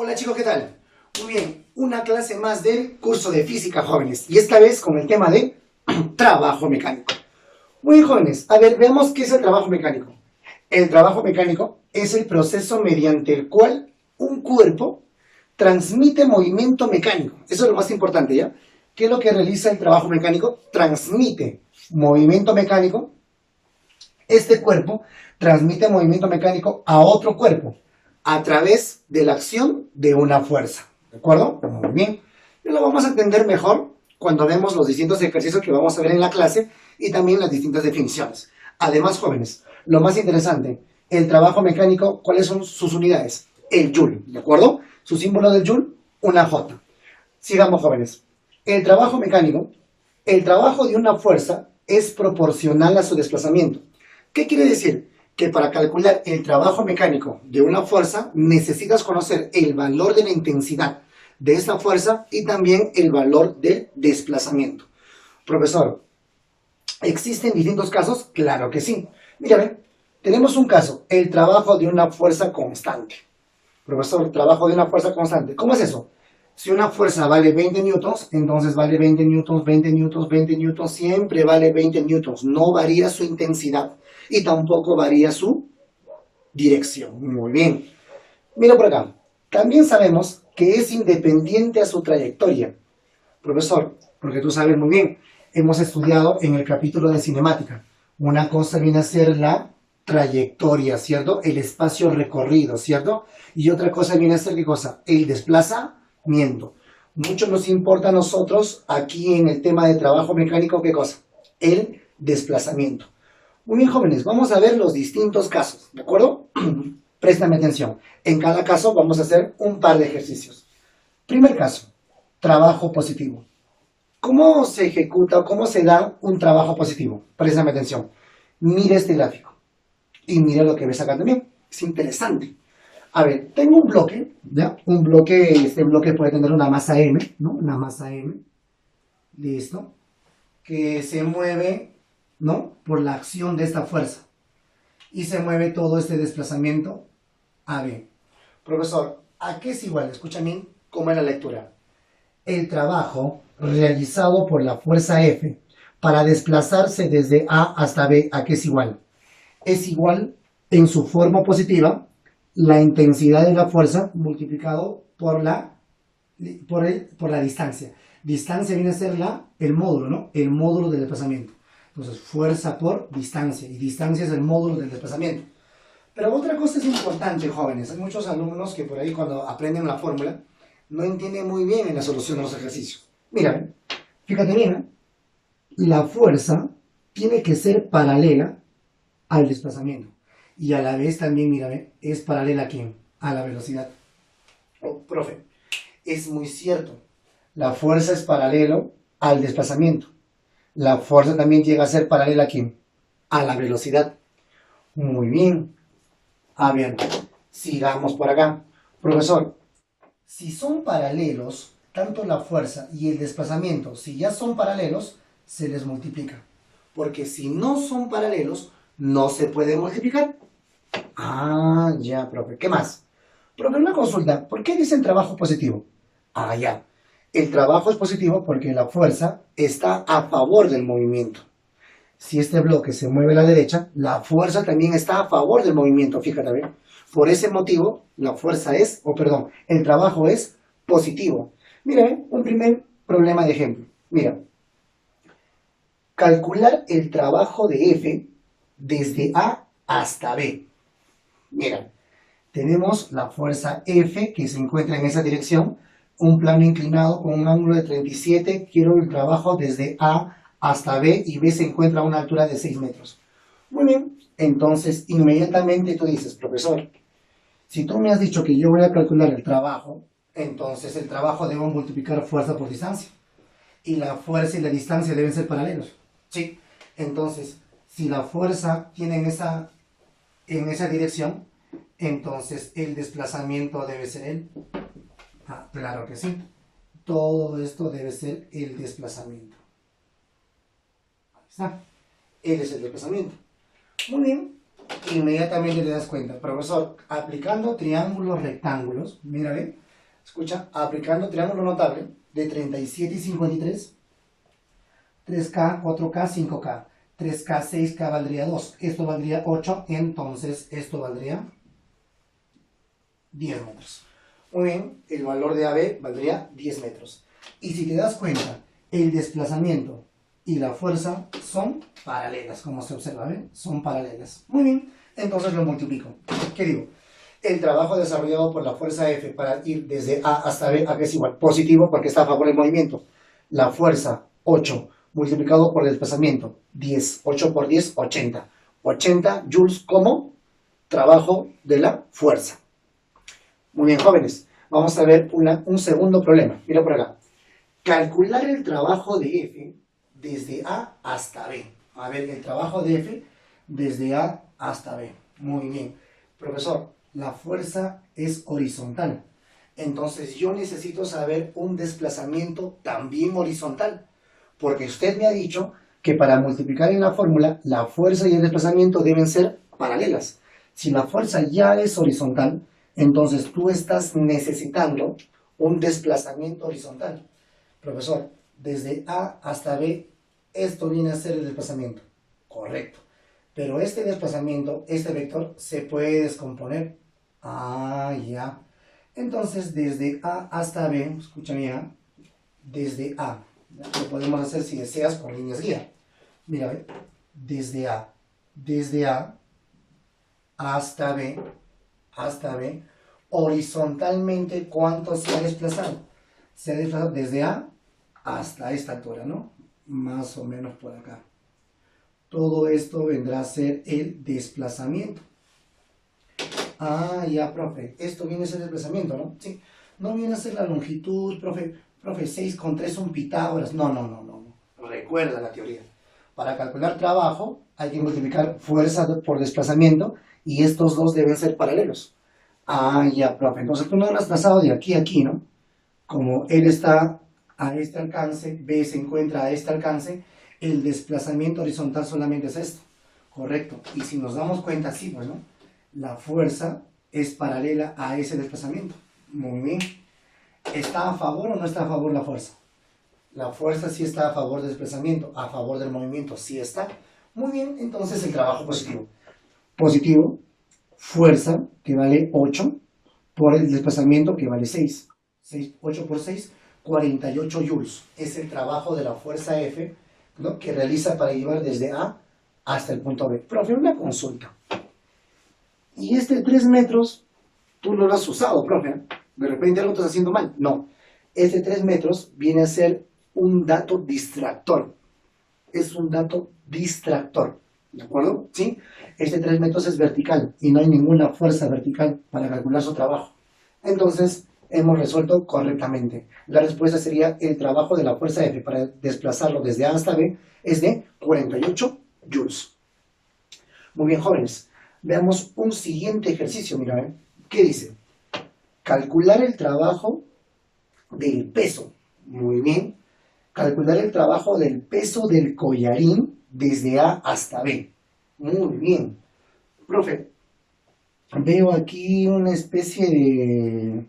Hola chicos, ¿qué tal? Muy bien, una clase más del curso de física, jóvenes, y esta vez con el tema de trabajo mecánico. Muy bien, jóvenes, a ver, veamos qué es el trabajo mecánico. El trabajo mecánico es el proceso mediante el cual un cuerpo transmite movimiento mecánico. Eso es lo más importante, ¿ya? ¿Qué es lo que realiza el trabajo mecánico? Transmite movimiento mecánico. Este cuerpo transmite movimiento mecánico a otro cuerpo a través de la acción de una fuerza. ¿De acuerdo? Muy bien. Y lo vamos a entender mejor cuando vemos los distintos ejercicios que vamos a ver en la clase y también las distintas definiciones. Además, jóvenes, lo más interesante, el trabajo mecánico, ¿cuáles son sus unidades? El Joule, ¿de acuerdo? Su símbolo del Joule, una J. Sigamos, jóvenes. El trabajo mecánico, el trabajo de una fuerza es proporcional a su desplazamiento. ¿Qué quiere decir? Que para calcular el trabajo mecánico de una fuerza necesitas conocer el valor de la intensidad de esa fuerza y también el valor del desplazamiento. Profesor, ¿existen distintos casos? Claro que sí. Mira, tenemos un caso, el trabajo de una fuerza constante. Profesor, trabajo de una fuerza constante. ¿Cómo es eso? Si una fuerza vale 20 newtons, entonces vale 20 newtons, 20 newtons, 20 newtons, siempre vale 20 newtons. No varía su intensidad y tampoco varía su dirección. Muy bien. Mira por acá. También sabemos que es independiente a su trayectoria. Profesor, porque tú sabes muy bien, hemos estudiado en el capítulo de cinemática. Una cosa viene a ser la trayectoria, ¿cierto? El espacio recorrido, ¿cierto? Y otra cosa viene a ser, ¿qué cosa? El desplazamiento. Mucho nos importa a nosotros aquí en el tema de trabajo mecánico, ¿qué cosa? El desplazamiento. Muy bien, jóvenes, vamos a ver los distintos casos, ¿de acuerdo? Préstame atención. En cada caso vamos a hacer un par de ejercicios. Primer caso, trabajo positivo. ¿Cómo se ejecuta o cómo se da un trabajo positivo? Préstame atención. Mira este gráfico y mira lo que ves acá también. Es interesante. A ver, tengo un bloque, ¿ya? Un bloque, este bloque puede tener una masa M, ¿no? Una masa M, listo, que se mueve, ¿no? Por la acción de esta fuerza. Y se mueve todo este desplazamiento AB. Profesor, ¿a qué es igual? Escucha bien cómo es la lectura. El trabajo realizado por la fuerza F para desplazarse desde A hasta B, ¿a qué es igual? Es igual en su forma positiva la intensidad de la fuerza multiplicado por la distancia. Distancia viene a ser el módulo, ¿no? El módulo del desplazamiento. Entonces, fuerza por distancia, y distancia es el módulo del desplazamiento. Pero otra cosa es importante, jóvenes. Hay muchos alumnos que por ahí cuando aprenden la fórmula no entienden muy bien en la solución de los ejercicios. Mira, fíjate bien, ¿eh? La fuerza tiene que ser paralela al desplazamiento. Y a la vez también, mira, es paralela a quién? A la velocidad. Oh, profe, es muy cierto. La fuerza es paralelo al desplazamiento. La fuerza también llega a ser paralela a quién? A la velocidad. Muy bien. Ah, bien. Sigamos por acá. Profesor, si son paralelos, tanto la fuerza y el desplazamiento, si ya son paralelos, se les multiplica. Porque si no son paralelos, no se puede multiplicar. Ah, ya, profe. ¿Qué más? Profe, una consulta. ¿Por qué dicen trabajo positivo? Ah, ya. El trabajo es positivo porque la fuerza está a favor del movimiento. Si este bloque se mueve a la derecha, la fuerza también está a favor del movimiento. Fíjate, ¿ver? Por ese motivo, la fuerza es, el trabajo es positivo. Mira, un primer problema de ejemplo. Mira, calcular el trabajo de F desde A hasta B. Mira, tenemos la fuerza F que se encuentra en esa dirección, un plano inclinado con un ángulo de 37, quiero el trabajo desde A hasta B y B se encuentra a una altura de 6 metros. Muy bien, entonces inmediatamente tú dices, profesor, si tú me has dicho que yo voy a calcular el trabajo, entonces el trabajo debo multiplicar fuerza por distancia. Y la fuerza y la distancia deben ser paralelos. Sí, entonces, si la fuerza tiene en esa dirección, entonces el desplazamiento debe ser él. Ah, claro que sí. Todo esto debe ser el desplazamiento. Ahí está. Él es el desplazamiento. Muy bien. Inmediatamente te das cuenta. Profesor, aplicando triángulos rectángulos, mira, ¿ve? Escucha, aplicando triángulo notable de 37 y 53, 3K, 4K, 5K. 3K, 6K valdría 2. Esto valdría 8, entonces esto valdría 10 metros. Muy bien, el valor de AB valdría 10 metros. Y si te das cuenta, el desplazamiento y la fuerza son paralelas, como se observa, ¿ven? Son paralelas. Muy bien, entonces lo multiplico. ¿Qué digo? El trabajo desarrollado por la fuerza F para ir desde A hasta B, acá es igual, positivo porque está a favor del movimiento. La fuerza 8 multiplicado por el desplazamiento 10, 8 por 10, 80. 80 joules como trabajo de la fuerza. Muy bien, jóvenes, vamos a ver un segundo problema. Mira por acá. Calcular el trabajo de F desde A hasta B. A ver, el trabajo de F desde A hasta B. Muy bien. Profesor, la fuerza es horizontal. Entonces yo necesito saber un desplazamiento también horizontal. Porque usted me ha dicho que para multiplicar en la fórmula, la fuerza y el desplazamiento deben ser paralelas. Si la fuerza ya es horizontal, entonces tú estás necesitando un desplazamiento horizontal. Profesor, desde A hasta B, esto viene a ser el desplazamiento. Correcto. Pero este desplazamiento, este vector, se puede descomponer. Ah, ya. Entonces, desde A hasta B, escúchame ya, desde A, lo podemos hacer si deseas con líneas guía. Mira, ¿ve? Desde A hasta B, horizontalmente, ¿cuánto se ha desplazado? Se ha desplazado desde A hasta esta altura, ¿no? Más o menos por acá. Todo esto vendrá a ser el desplazamiento. Ah, ya, profe. Esto viene a ser el desplazamiento, ¿no? Sí. No viene a ser la longitud, profe. Profe, 6 con 3 son Pitágoras. No. Recuerda la teoría. Para calcular trabajo hay que multiplicar fuerza por desplazamiento y estos dos deben ser paralelos. Ah, ya, profe. Entonces tú no lo has trazado de aquí a aquí, ¿no? Como él está a este alcance, B se encuentra a este alcance, el desplazamiento horizontal solamente es esto. Correcto. Y si nos damos cuenta, sí, pues, ¿no? La fuerza es paralela a ese desplazamiento. Muy bien. ¿Está a favor o no está a favor la fuerza? La fuerza sí está a favor del desplazamiento, a favor del movimiento sí está. Muy bien, entonces el trabajo positivo. Positivo, fuerza que vale 8 por el desplazamiento que vale 6. 8 por 6, 48 joules. Es el trabajo de la fuerza F, ¿no?, que realiza para llevar desde A hasta el punto B. Profe, una consulta. Y este 3 metros, tú no lo has usado, profe. De repente algo estás haciendo mal. No. Este 3 metros viene a ser un dato distractor. Es un dato distractor. ¿De acuerdo? ¿Sí? Este 3 metros es vertical y no hay ninguna fuerza vertical para calcular su trabajo. Entonces, hemos resuelto correctamente. La respuesta sería el trabajo de la fuerza F para desplazarlo desde A hasta B es de 48 joules. Muy bien, jóvenes. Veamos un siguiente ejercicio. Mira, ¿qué dice? Calcular el trabajo del peso. Muy bien. Calcular el trabajo del peso del collarín desde A hasta B. Muy bien. Profe, veo aquí una especie de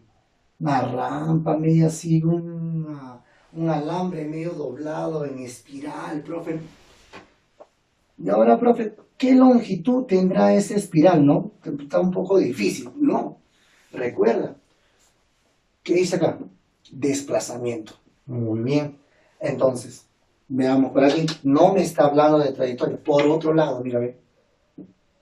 una rampa medio así, un alambre medio doblado en espiral, profe. Y ahora, profe, ¿qué longitud tendrá esa espiral, no? Está un poco difícil, ¿no? Recuerda. ¿Qué dice acá? Desplazamiento. Muy bien. Entonces, veamos por aquí. No me está hablando de trayectoria. Por otro lado, mira, ve.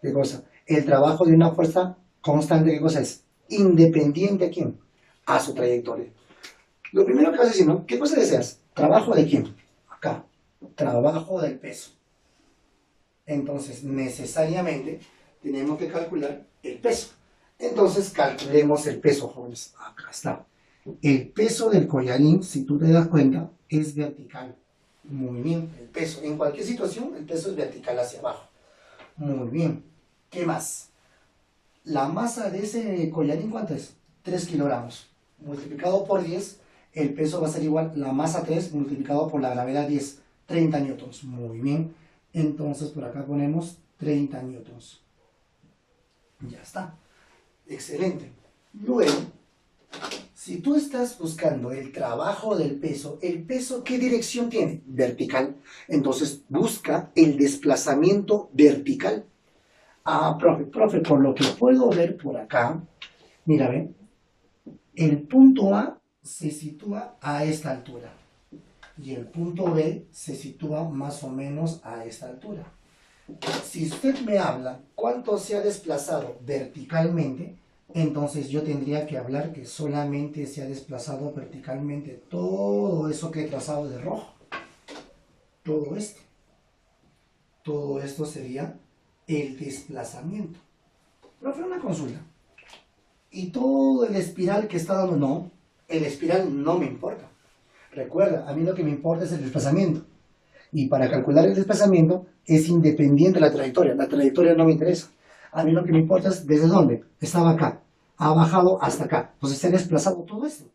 ¿Qué cosa? El trabajo de una fuerza constante, ¿qué cosa es? Independiente a quién? A su trayectoria. Lo primero que vas a decir, ¿no? ¿Qué cosa deseas? ¿Trabajo de quién? Acá. Trabajo del peso. Entonces, necesariamente, tenemos que calcular el peso. Entonces, calculemos el peso, jóvenes. Acá está. El peso del collarín, si tú te das cuenta, es vertical. Muy bien. El peso, en cualquier situación, el peso es vertical hacia abajo. Muy bien. ¿Qué más? La masa de ese collarín, ¿cuánto es? 3 kilogramos. Multiplicado por 10, el peso va a ser igual, la masa 3 multiplicado por la gravedad 10, 30 newtons. Muy bien. Entonces, por acá ponemos 30 newtons. Ya está. Excelente. Luego, Si tú estás buscando el trabajo del peso, ¿el peso qué dirección tiene? Vertical. Entonces busca el desplazamiento vertical. Ah, profe, por lo que puedo ver por acá, mira, ve, el punto A se sitúa a esta altura y el punto B se sitúa más o menos a esta altura. Si usted me habla cuánto se ha desplazado verticalmente, entonces yo tendría que hablar que solamente se ha desplazado verticalmente todo eso que he trazado de rojo. Todo esto. Todo esto sería el desplazamiento. Profe, una consulta. Y todo el espiral que está dando, no, el espiral no me importa. Recuerda, a mí lo que me importa es el desplazamiento. Y para calcular el desplazamiento es independiente de la trayectoria no me interesa. A mí lo que me importa es desde dónde. Estaba acá, ha bajado hasta acá. Entonces se ha desplazado todo esto.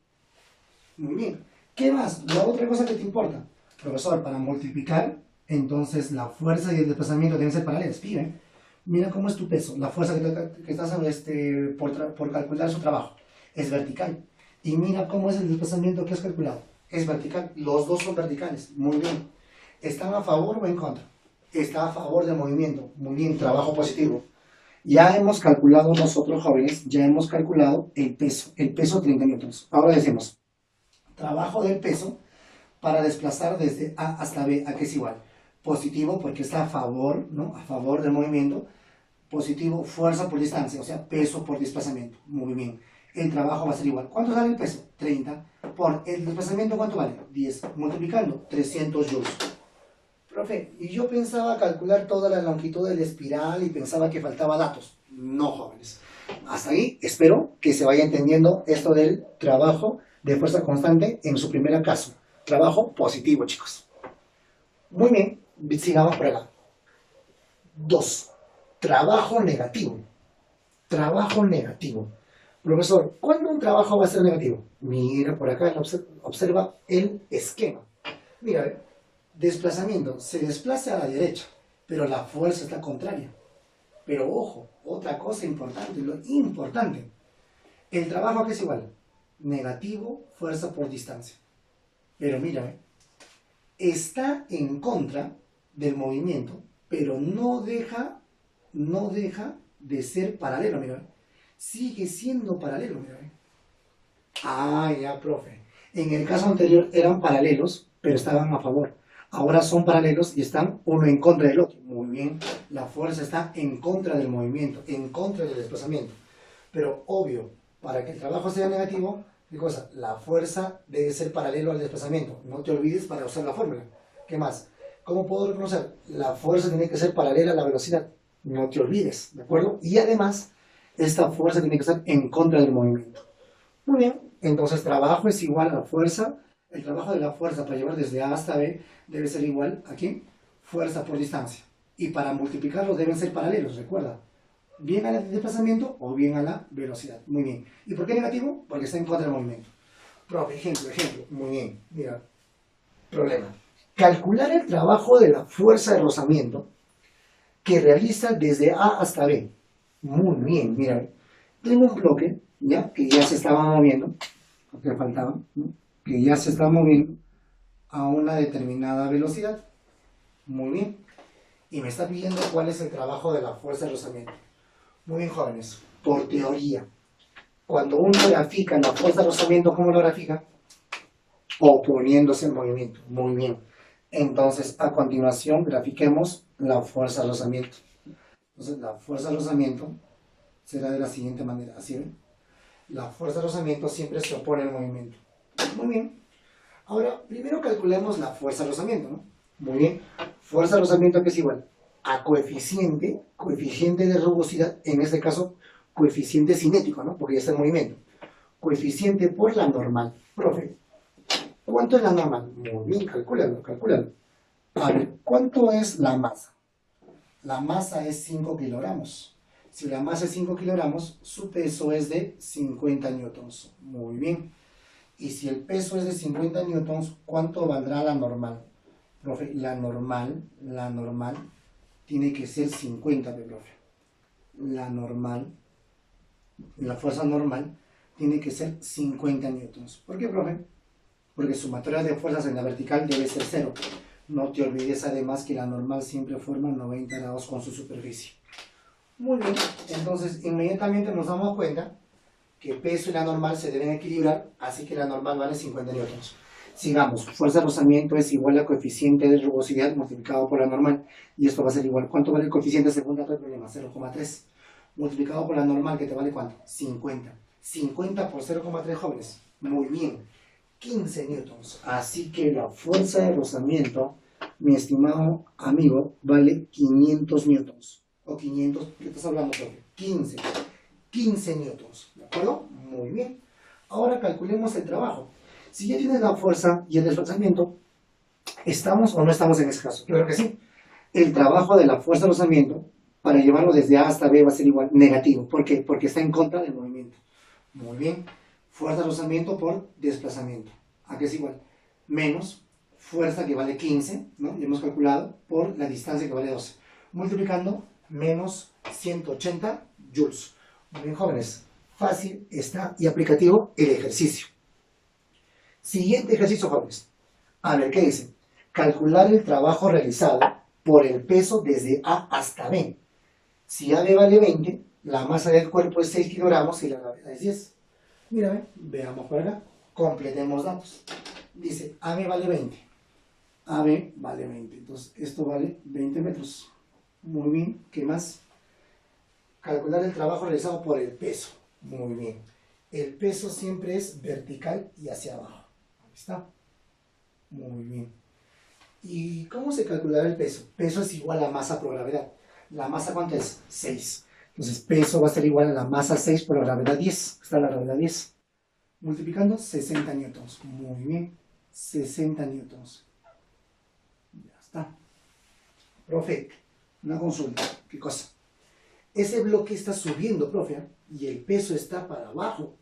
Muy bien. ¿Qué más? La otra cosa que te importa. Profesor, para multiplicar, entonces la fuerza y el desplazamiento deben ser paralelos. Fíjate, mira cómo es tu peso. La fuerza que estás por calcular su trabajo es vertical. Y mira cómo es el desplazamiento que has calculado. Es vertical. Los dos son verticales. Muy bien. ¿Están a favor o en contra? Está a favor del movimiento. Muy bien, trabajo positivo. Ya hemos calculado nosotros, jóvenes, ya hemos calculado el peso 30 newtons. Ahora decimos, trabajo del peso para desplazar desde A hasta B, ¿a qué es igual? Positivo porque está a favor, ¿no? A favor del movimiento. Positivo, fuerza por distancia, o sea, peso por desplazamiento. Muy bien. El trabajo va a ser igual. ¿Cuánto sale el peso? 30. Por el desplazamiento, ¿cuánto vale? 10. Multiplicando, 300 joules. Profe, y yo pensaba calcular toda la longitud de la espiral y pensaba que faltaba datos. No, jóvenes. Hasta ahí espero que se vaya entendiendo esto del trabajo de fuerza constante en su primer caso. Trabajo positivo, chicos. Muy bien, sigamos por acá. 2. Trabajo negativo. Trabajo negativo. Profesor, ¿cuándo un trabajo va a ser negativo? Mira por acá, observa el esquema. Mira, desplazamiento, se desplaza a la derecha, pero la fuerza está contraria. Pero ojo, otra cosa importante, lo importante, el trabajo que es igual, negativo, fuerza por distancia. Pero mira, está en contra del movimiento, pero no deja de ser paralelo, mira, sigue siendo paralelo, mira. Ah, ya, profe. En el caso anterior eran paralelos, pero estaban a favor. Ahora son paralelos y están uno en contra del otro. Muy bien, la fuerza está en contra del movimiento, en contra del desplazamiento. Pero obvio, para que el trabajo sea negativo, ¿qué cosa? La fuerza debe ser paralelo al desplazamiento. No te olvides para usar la fórmula. ¿Qué más? ¿Cómo puedo reconocer? La fuerza tiene que ser paralela a la velocidad. No te olvides, ¿de acuerdo? Y además, esta fuerza tiene que estar en contra del movimiento. Muy bien, entonces trabajo es igual a la fuerza. El trabajo de la fuerza para llevar desde A hasta B debe ser igual a ¿qué? Fuerza por distancia. Y para multiplicarlos deben ser paralelos, recuerda. Bien al desplazamiento o bien a la velocidad. Muy bien. ¿Y por qué negativo? Porque está en contra del movimiento. Profe, ejemplo. Muy bien. Mira, problema. Calcular el trabajo de la fuerza de rozamiento que realiza desde A hasta B. Muy bien, mira. Tengo un bloque, ¿ya? Que ya se estaba moviendo. Que faltaba, ¿no? Que ya se está moviendo a una determinada velocidad. Muy bien. Y me está pidiendo cuál es el trabajo de la fuerza de rozamiento. Muy bien, jóvenes. Por teoría, cuando uno grafica la fuerza de rozamiento, ¿cómo lo grafica? Oponiéndose al movimiento. Muy bien. Entonces, a continuación, grafiquemos la fuerza de rozamiento. Entonces, la fuerza de rozamiento será de la siguiente manera. ¿Así ven? La fuerza de rozamiento siempre se opone al movimiento. Muy bien. Ahora, primero calculemos la fuerza de rozamiento, ¿no? Muy bien. Fuerza de rozamiento que es igual a coeficiente de rugosidad, en este caso, coeficiente cinético, ¿no? Porque ya está en movimiento. Coeficiente por la normal. Profe, ¿cuánto es la normal? Muy bien, calcúlalo. A ver, ¿cuánto es la masa? La masa es 5 kilogramos. Si la masa es 5 kilogramos, su peso es de 50 newtons. Muy bien. Y si el peso es de 50 newtons, ¿cuánto valdrá la normal? Profe, la normal tiene que ser 50, profe. La fuerza normal tiene que ser 50 newtons. ¿Por qué, profe? Porque sumatoria de fuerzas en la vertical debe ser 0. No te olvides además que la normal siempre forma 90 grados con su superficie. Muy bien, entonces inmediatamente nos damos cuenta que peso y la normal se deben equilibrar, así que la normal vale 50 newtons. Sigamos, fuerza de rozamiento es igual al coeficiente de rugosidad multiplicado por la normal, y esto va a ser igual. ¿Cuánto vale el coeficiente según dato del problema? 0,3. Multiplicado por la normal, que te vale ¿cuánto? 50. 50 por 0,3, jóvenes. Muy bien. 15 newtons. Así que la fuerza de rozamiento, mi estimado amigo, vale 500 newtons. O 500, ¿qué estás hablando, profe? 15 newtons. ¿De acuerdo? Muy bien. Ahora calculemos el trabajo. Si ya tienes la fuerza y el desplazamiento, ¿estamos o no estamos en ese caso? Yo creo que sí. El trabajo de la fuerza de rozamiento, para llevarlo desde A hasta B, va a ser igual, negativo. ¿Por qué? Porque está en contra del movimiento. Muy bien. Fuerza de rozamiento por desplazamiento. ¿A qué es igual? Menos fuerza que vale 15, ¿no? Ya hemos calculado, por la distancia que vale 12. Multiplicando, menos 180 joules. Muy bien, jóvenes. Fácil está y aplicativo el ejercicio. Siguiente ejercicio, jóvenes. A ver, ¿qué dice? Calcular el trabajo realizado por el peso desde A hasta B. Si AB vale 20, la masa del cuerpo es 6 kilogramos y la gravedad es 10. Mira, veamos por acá. Completemos datos. Dice, AB vale 20. AB vale 20. Entonces, esto vale 20 metros. Muy bien. ¿Qué más? Calcular el trabajo realizado por el peso. Muy bien. El peso siempre es vertical y hacia abajo. Ahí está. Muy bien. ¿Y cómo se calculará el peso? Peso es igual a masa por gravedad. ¿La masa cuánto es? 6. Entonces, peso va a ser igual a la masa 6 por la gravedad 10. Está la gravedad 10. Multiplicando 60 newtons. Muy bien. 60 newtons. Ya está. Profe, una consulta. ¿Qué cosa? Ese bloque está subiendo, profe, y el peso está para abajo.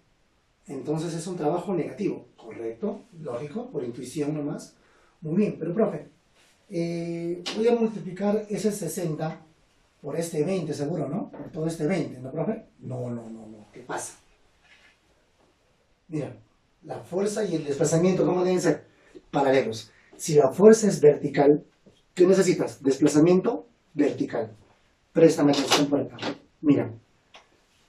Entonces es un trabajo negativo. ¿Correcto? Lógico, por intuición nomás. Muy bien, pero profe, voy a multiplicar ese 60 por este 20, seguro, ¿no? Por todo este 20, ¿no, profe? No. ¿Qué pasa? Mira, la fuerza y el desplazamiento, ¿cómo deben ser? Paralelos. Si la fuerza es vertical, ¿qué necesitas? Desplazamiento vertical. Préstame atención por acá. Mira,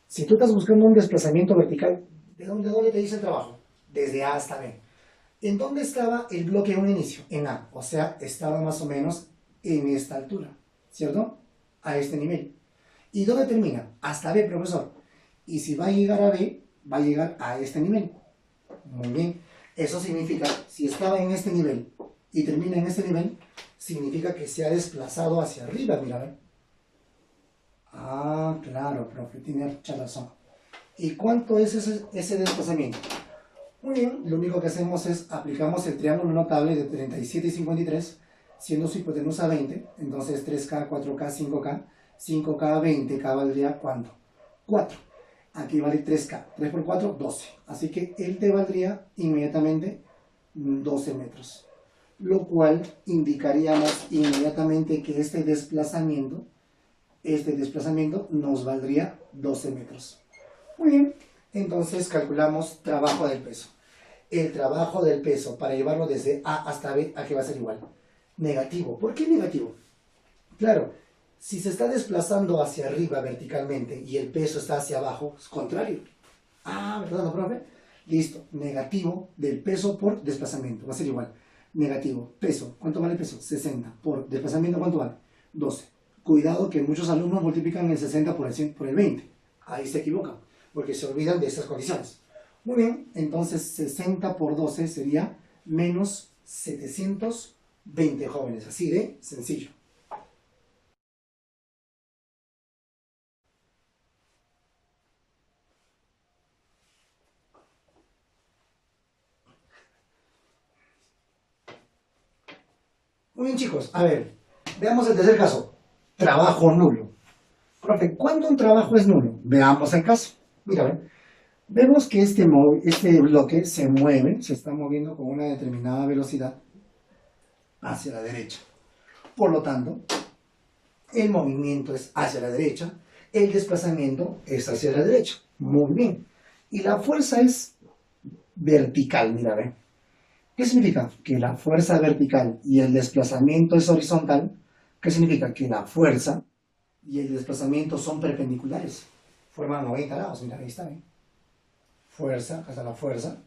si tú estás buscando un desplazamiento vertical, ¿de dónde te dice el trabajo? Desde A hasta B. ¿En dónde estaba el bloque en un inicio? En A. O sea, estaba más o menos en esta altura, ¿cierto? A este nivel. ¿Y dónde termina? Hasta B, profesor. Y si va a llegar a B, va a llegar a este nivel. Muy bien. Eso significa, si estaba en este nivel y termina en este nivel, significa que se ha desplazado hacia arriba, mira, ¿ver? Ah, claro, profe, tiene mucha razón. ¿Y cuánto es ese desplazamiento? Muy bien, lo único que hacemos es aplicamos el triángulo notable de 37 y 53, siendo su hipotenusa 20, entonces 3K, 4K, 5K, 5K, 20K valdría ¿cuánto? 4. Aquí vale 3K, 3 por 4, 12. Así que él te valdría inmediatamente 12 metros. Lo cual indicaríamos inmediatamente que este desplazamiento nos valdría 12 metros. Muy bien, entonces calculamos trabajo del peso. El trabajo del peso para llevarlo desde A hasta B, ¿a qué va a ser igual? Negativo. ¿Por qué negativo? Claro, si se está desplazando hacia arriba verticalmente y el peso está hacia abajo, es contrario. Ah, ¿verdad, no, profe? Listo, negativo del peso por desplazamiento, va a ser igual. Negativo, peso, ¿cuánto vale el peso? 60, por desplazamiento, ¿cuánto vale? 12. Cuidado que muchos alumnos multiplican el 60 por el 20. Ahí se equivocan, porque se olvidan de estas condiciones. Muy bien, entonces 60 por 12 sería menos 720, jóvenes. Así de sencillo. Muy bien, chicos. A ver, veamos el tercer caso. Trabajo nulo. Profe, ¿cuándo un trabajo es nulo? Veamos el caso. Mira, ven. Vemos que este bloque se mueve, se está moviendo con una determinada velocidad hacia la derecha. Por lo tanto, el movimiento es hacia la derecha, el desplazamiento es hacia la derecha. Muy bien. Y la fuerza es vertical, mira, ve. ¿Qué significa? Que la fuerza vertical y el desplazamiento es horizontal. ¿Qué significa? Que la fuerza y el desplazamiento son perpendiculares. Forman 90 grados, mira, ahí está, ¿eh? Fuerza, acá está la fuerza,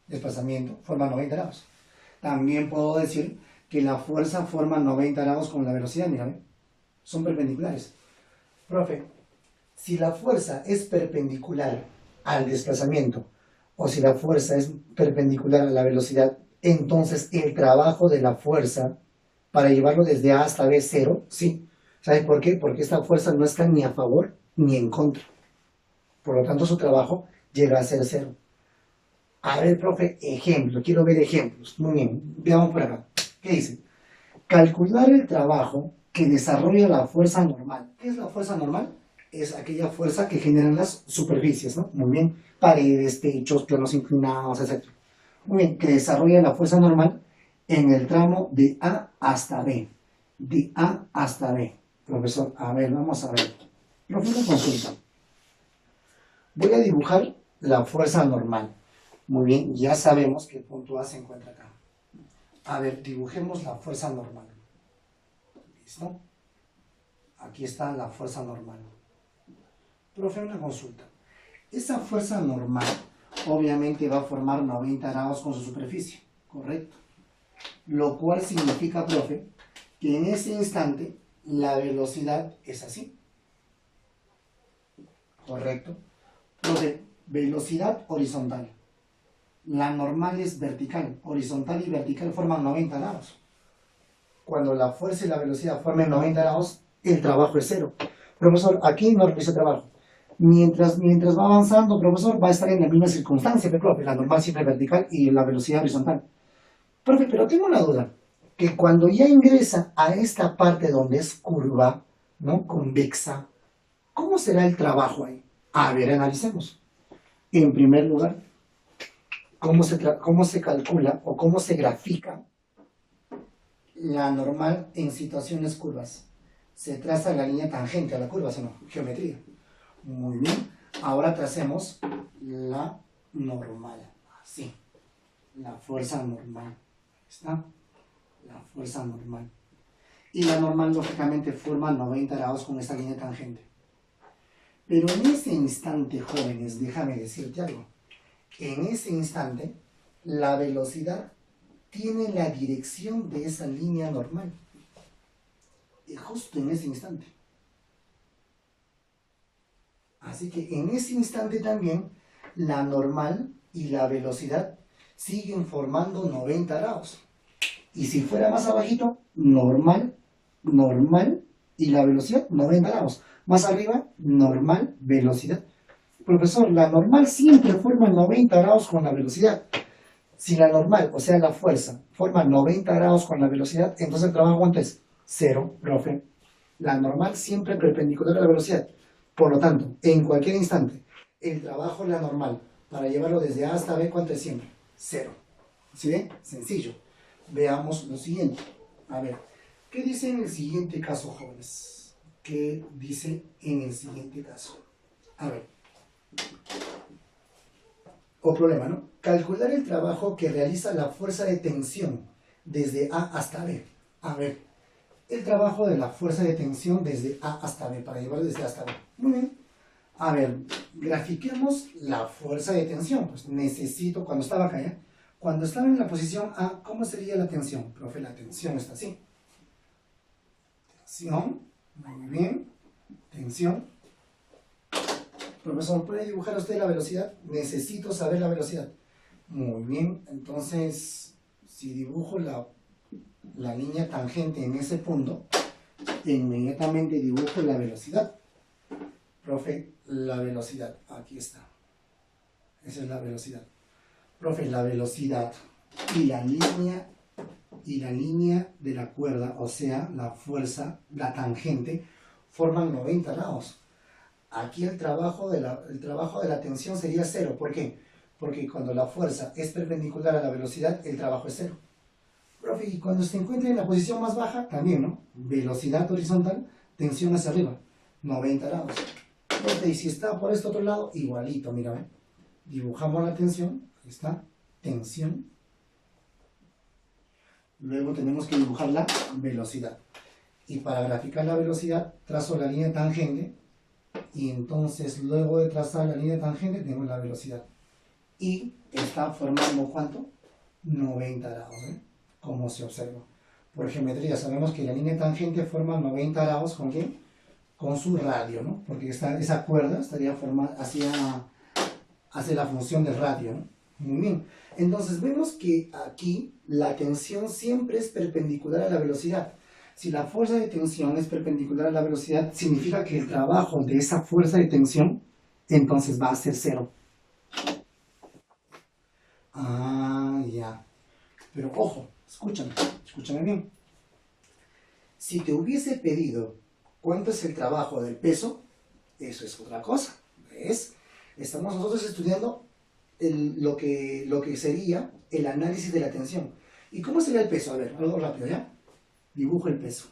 desplazamiento, forman 90 grados. También puedo decir que la fuerza forma 90 grados con la velocidad, mira, ¿eh? Son perpendiculares. Profe, si la fuerza es perpendicular al desplazamiento, o si la fuerza es perpendicular a la velocidad, entonces el trabajo de la fuerza para llevarlo desde A hasta B es cero, sí. ¿Sabes por qué? Porque esta fuerza no está ni a favor ni en contra. Por lo tanto, su trabajo llega a ser cero. A ver, profe, ejemplo. Quiero ver ejemplos. Muy bien. Veamos por acá. ¿Qué dice? Calcular el trabajo que desarrolla la fuerza normal. ¿Qué es la fuerza normal? Es aquella fuerza que generan las superficies, ¿no? Muy bien. Paredes, techos, planos inclinados, etc. Muy bien. Que desarrolla la fuerza normal en el tramo de A hasta B. De A hasta B. Profesor, a ver, vamos a ver. Profe, una consulta. Voy a dibujar la fuerza normal. Muy bien, ya sabemos que el punto A se encuentra acá. A ver, dibujemos la fuerza normal. ¿Listo? Aquí está la fuerza normal. Profe, una consulta. Esa fuerza normal obviamente va a formar 90 grados con su superficie, ¿correcto? Lo cual significa, profe, que en ese instante la velocidad es así. ¿Correcto? Profe, velocidad horizontal. La normal es vertical. Horizontal y vertical forman 90 grados. Cuando la fuerza y la velocidad formen 90 grados, el trabajo es cero. Profesor, aquí no realiza trabajo. Mientras va avanzando, profesor, va a estar en la misma circunstancia, pero profe, la normal siempre vertical y la velocidad horizontal. Profe, pero tengo una duda. Que cuando ya ingresa a esta parte donde es curva, ¿no? Convexa, ¿cómo será el trabajo ahí? A ver, analicemos. En primer lugar, ¿cómo se calcula o cómo se grafica la normal en situaciones curvas? Se traza la línea tangente a la curva, sino geometría. Muy bien. Ahora tracemos la normal. Así. La fuerza normal. ¿Está? La fuerza normal. Y la normal, lógicamente, forma 90 grados con esta línea tangente. Pero en ese instante, jóvenes, déjame decirte algo. En ese instante, la velocidad tiene la dirección de esa línea normal. Y justo en ese instante. Así que en ese instante también, la normal y la velocidad siguen formando 90 grados. Y si fuera más abajito, normal y la velocidad 90 grados. Más arriba, normal, velocidad. Profesor, la normal siempre forma 90 grados con la velocidad. Si la normal, o sea la fuerza, forma 90 grados con la velocidad, entonces el trabajo ¿cuánto es? Cero, profe. La normal siempre perpendicular a la velocidad. Por lo tanto, en cualquier instante, el trabajo de la normal, para llevarlo desde A hasta B, ¿cuánto es siempre? Cero. ¿Sí ven? Sencillo. Veamos lo siguiente. A ver, ¿qué dice en el siguiente caso, jóvenes? ¿Qué dice en el siguiente caso? A ver. O problema, ¿no? Calcular el trabajo que realiza la fuerza de tensión desde A hasta B. A ver, el trabajo de la fuerza de tensión desde A hasta B, para llevarlo desde A hasta B. Muy bien. A ver, grafiquemos la fuerza de tensión. Pues necesito, cuando estaba acá, ¿ya? Cuando estaba en la posición A, ¿cómo sería la tensión? Profe, la tensión está así. Tensión, muy bien. Tensión. Profesor, ¿puede dibujar usted la velocidad? Necesito saber la velocidad. Muy bien, entonces, si dibujo la línea tangente en ese punto, inmediatamente dibujo la velocidad. Profe, la velocidad, aquí está. Esa es la velocidad. Profe, la velocidad y la línea de la cuerda, o sea, la fuerza, la tangente, forman 90 grados. Aquí el trabajo de la tensión sería cero. ¿Por qué? Porque cuando la fuerza es perpendicular a la velocidad, el trabajo es cero. Profe, y cuando se encuentra en la posición más baja, también, ¿no? Velocidad horizontal, tensión hacia arriba, 90 grados. Profe, y si está por este otro lado, igualito, mira, ¿eh? Dibujamos la tensión, ahí está, tensión. Luego tenemos que dibujar la velocidad. Y para graficar la velocidad, trazo la línea tangente. Y entonces, luego de trazar la línea tangente, tenemos la velocidad. Y está formando, ¿cuánto? 90 grados, ¿eh? Como se observa. Por geometría, sabemos que la línea tangente forma 90 grados, ¿con qué? Con su radio, ¿no? Porque esa cuerda estaría formada hacia la función del radio, ¿no? Muy bien. Entonces vemos que aquí la tensión siempre es perpendicular a la velocidad. Si la fuerza de tensión es perpendicular a la velocidad, significa que el trabajo de esa fuerza de tensión entonces va a ser cero. Ah, ya. Pero ojo, escúchame bien. Si te hubiese pedido cuánto es el trabajo del peso, eso es otra cosa. ¿Ves? Estamos nosotros estudiando lo que sería el análisis de la tensión. ¿Y cómo sería el peso? A ver, algo rápido, ¿ya? Dibujo el peso.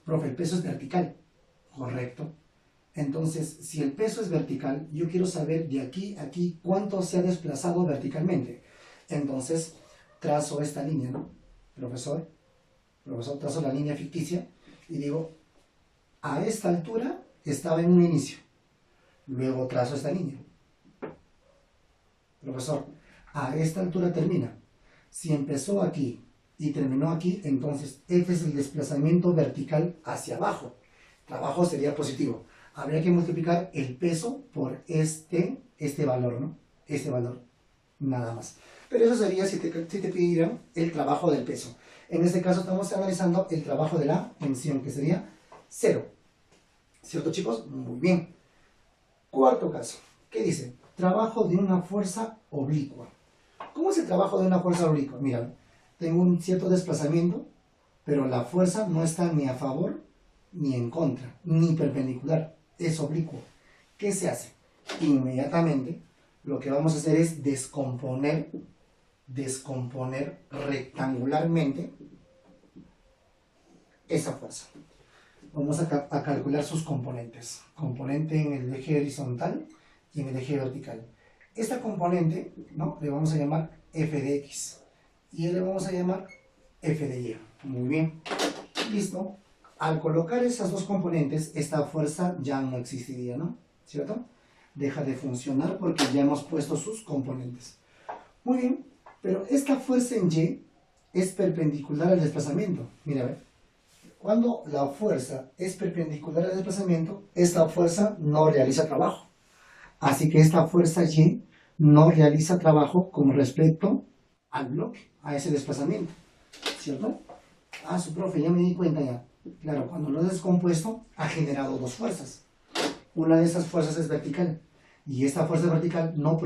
Profe, el peso es vertical. Correcto. Entonces, si el peso es vertical, yo quiero saber de aquí a aquí cuánto se ha desplazado verticalmente. Entonces, trazo esta línea, ¿no? Profesor, trazo la línea ficticia y digo, a esta altura estaba en un inicio. Luego trazo esta línea. Profesor, a esta altura termina. Si empezó aquí y terminó aquí, entonces este es el desplazamiento vertical hacia abajo. Trabajo sería positivo. Habría que multiplicar el peso por este valor, ¿no? Este valor, nada más. Pero eso sería si te pidieran el trabajo del peso. En este caso estamos analizando el trabajo de la tensión, que sería 0. ¿Cierto, chicos? Muy bien. Cuarto caso. ¿Qué dice? Trabajo de una fuerza oblicua. ¿Cómo es el trabajo de una fuerza oblicua? Mira, tengo un cierto desplazamiento, pero la fuerza no está ni a favor ni en contra, ni perpendicular. Es oblicuo. ¿Qué se hace? Inmediatamente lo que vamos a hacer es descomponer rectangularmente esa fuerza. Vamos a calcular sus componentes. Componente en el eje horizontal y en el eje vertical. Esta componente, ¿no?, le vamos a llamar f de x y le vamos a llamar f de y. Muy bien. Listo. Al colocar esas dos componentes, esta fuerza ya no existiría, ¿no? ¿Cierto? Deja de funcionar porque ya hemos puesto sus componentes. Muy bien. Pero esta fuerza en y es perpendicular al desplazamiento. Mira, a ver. Cuando la fuerza es perpendicular al desplazamiento, esta fuerza no realiza trabajo. Así que esta fuerza y no realiza trabajo con respecto al bloque, a ese desplazamiento. ¿Cierto? Ah, su profe, ya me di cuenta ya. Claro, cuando lo he descompuesto, ha generado dos fuerzas. Una de esas fuerzas es vertical. Y esta fuerza vertical no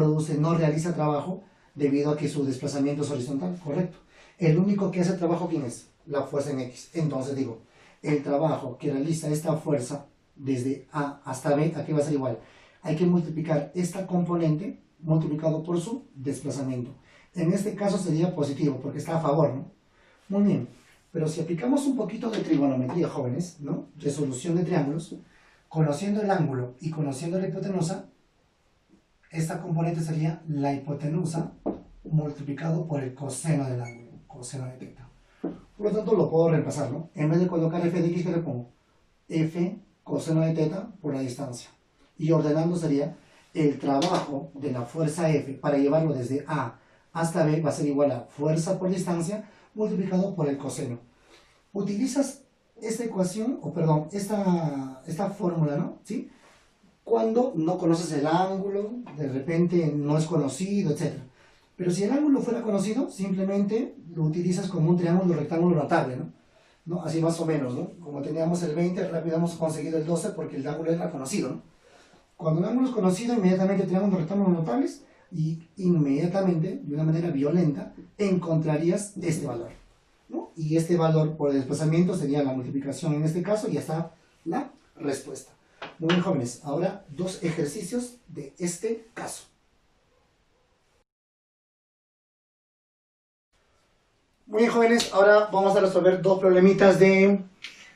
realiza trabajo debido a que su desplazamiento es horizontal. Correcto. El único que hace trabajo, ¿quién es? La fuerza en X. Entonces digo, el trabajo que realiza esta fuerza desde A hasta B, ¿a qué va a ser igual? Hay que multiplicar esta componente multiplicado por su desplazamiento. En este caso sería positivo porque está a favor, ¿no? Muy bien. Pero si aplicamos un poquito de trigonometría, jóvenes, ¿no? Resolución de triángulos, conociendo el ángulo y conociendo la hipotenusa, esta componente sería la hipotenusa multiplicado por el coseno del ángulo, coseno de teta. Por lo tanto, lo puedo reemplazar, ¿no? En vez de colocar f de x, ¿qué le pongo? F coseno de teta por la distancia. Y ordenando sería el trabajo de la fuerza F para llevarlo desde A hasta B va a ser igual a fuerza por distancia multiplicado por el coseno. Utilizas esta ecuación, o perdón, esta fórmula, ¿no? ¿Sí? Cuando no conoces el ángulo, de repente no es conocido, etc. Pero si el ángulo fuera conocido, simplemente lo utilizas como un triángulo rectángulo notable, ¿no? Así más o menos, ¿no? Como teníamos el 20, rápido hemos conseguido el 12 porque el ángulo era conocido, ¿no? Cuando el ángulo es conocido, inmediatamente triángulos rectángulos notables y inmediatamente, de una manera violenta, encontrarías este valor, ¿no? Y este valor por el desplazamiento sería la multiplicación en este caso y ya está la respuesta. Muy bien, jóvenes, ahora dos ejercicios de este caso. Muy bien, jóvenes, ahora vamos a resolver dos problemitas de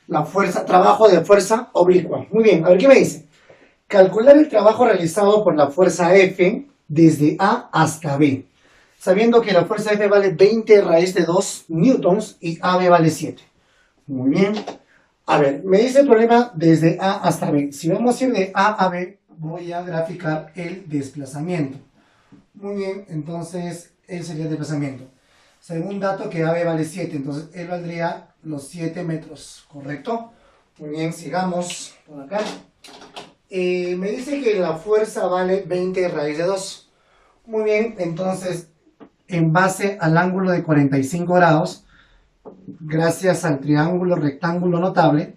la fuerza, trabajo de fuerza oblicua. Muy bien, a ver qué me dice. Calcular el trabajo realizado por la fuerza F desde A hasta B, sabiendo que la fuerza F vale 20 raíz de 2 newtons y AB vale 7. Muy bien. A ver, me dice el problema desde A hasta B. Si vamos a ir de A a B, voy a graficar el desplazamiento. Muy bien, entonces él sería el desplazamiento. Según dato que AB vale 7, entonces él valdría los 7 metros, ¿correcto? Muy bien, sigamos por acá. Me dice que la fuerza vale 20 raíz de 2. Muy bien, entonces en base al ángulo de 45 grados, gracias al triángulo rectángulo notable,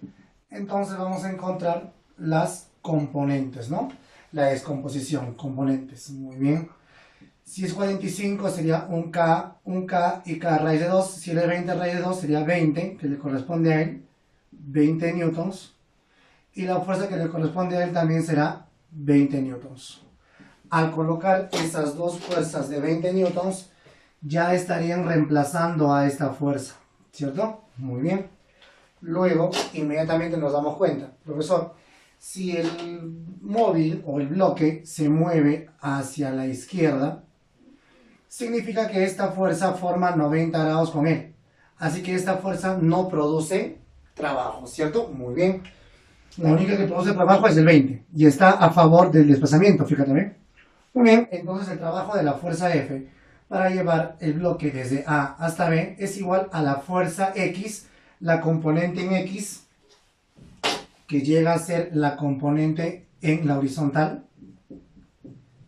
entonces vamos a encontrar las componentes, ¿no? La descomposición, componentes, muy bien. Si es 45 sería un K y K raíz de 2. Si es 20 raíz de 2 sería 20, que le corresponde a él, 20 newtons. Y la fuerza que le corresponde a él también será 20 newtons. Al colocar esas dos fuerzas de 20 newtons, ya estarían reemplazando a esta fuerza, ¿cierto? Muy bien. Luego, inmediatamente nos damos cuenta, profesor, si el móvil o el bloque se mueve hacia la izquierda, significa que esta fuerza forma 90 grados con él. Así que esta fuerza no produce trabajo, ¿cierto? Muy bien. La única que produce trabajo es el 20 y está a favor del desplazamiento, fíjate bien. Muy bien, entonces el trabajo de la fuerza F para llevar el bloque desde A hasta B es igual a la fuerza X, la componente en X, que llega a ser la componente en la horizontal,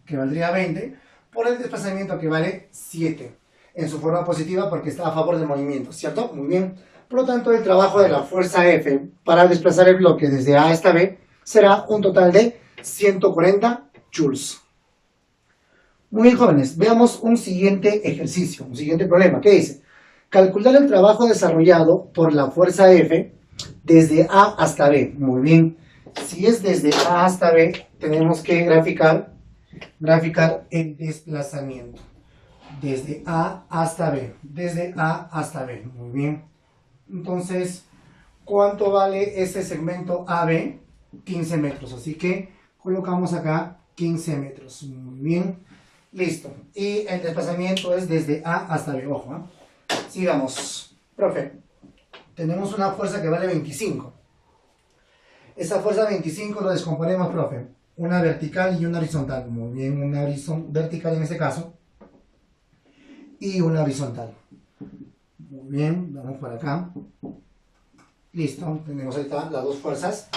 que valdría 20, por el desplazamiento que vale 7, en su forma positiva porque está a favor del movimiento, ¿cierto? Muy bien. Por lo tanto, el trabajo de la fuerza F para desplazar el bloque desde A hasta B será un total de 140 joules. Muy bien, jóvenes, veamos un siguiente ejercicio, un siguiente problema. ¿Qué dice? Calcular el trabajo desarrollado por la fuerza F desde A hasta B. Muy bien. Si es desde A hasta B, tenemos que graficar el desplazamiento. Desde A hasta B. Desde A hasta B. Muy bien. Entonces, ¿cuánto vale ese segmento AB? 15 metros. Así que colocamos acá 15 metros. Muy bien. Listo. Y el desplazamiento es desde A hasta B. Ojo, ¿eh? Sigamos. Profe, tenemos una fuerza que vale 25. Esa fuerza 25 lo descomponemos, profe. Una vertical y una horizontal. Muy bien, una vertical en este caso. Y una horizontal. Muy bien, vamos por acá. Listo, tenemos ahí las dos fuerzas.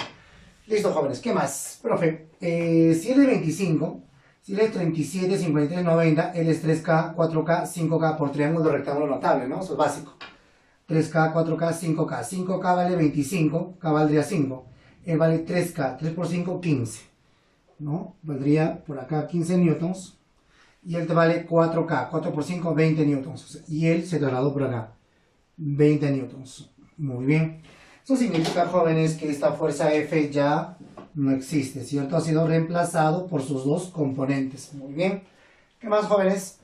Listo, jóvenes, ¿qué más? Profe, si él es 25, si él es 37, 53, 90, él es 3K, 4K, 5K por triángulo rectángulo notable, ¿no? Eso es básico. 3K, 4K, 5K. 5K vale 25, K valdría 5. Él vale 3K, 3 por 5, 15. ¿No? Valdría por acá 15 newtons. Y él te vale 4K, 4 por 5, 20 newtons. Y él se trasladó por acá. 20 newtons. Muy bien. Eso significa, jóvenes, que esta fuerza F ya no existe, ¿cierto? Ha sido reemplazado por sus dos componentes. Muy bien. ¿Qué más, jóvenes?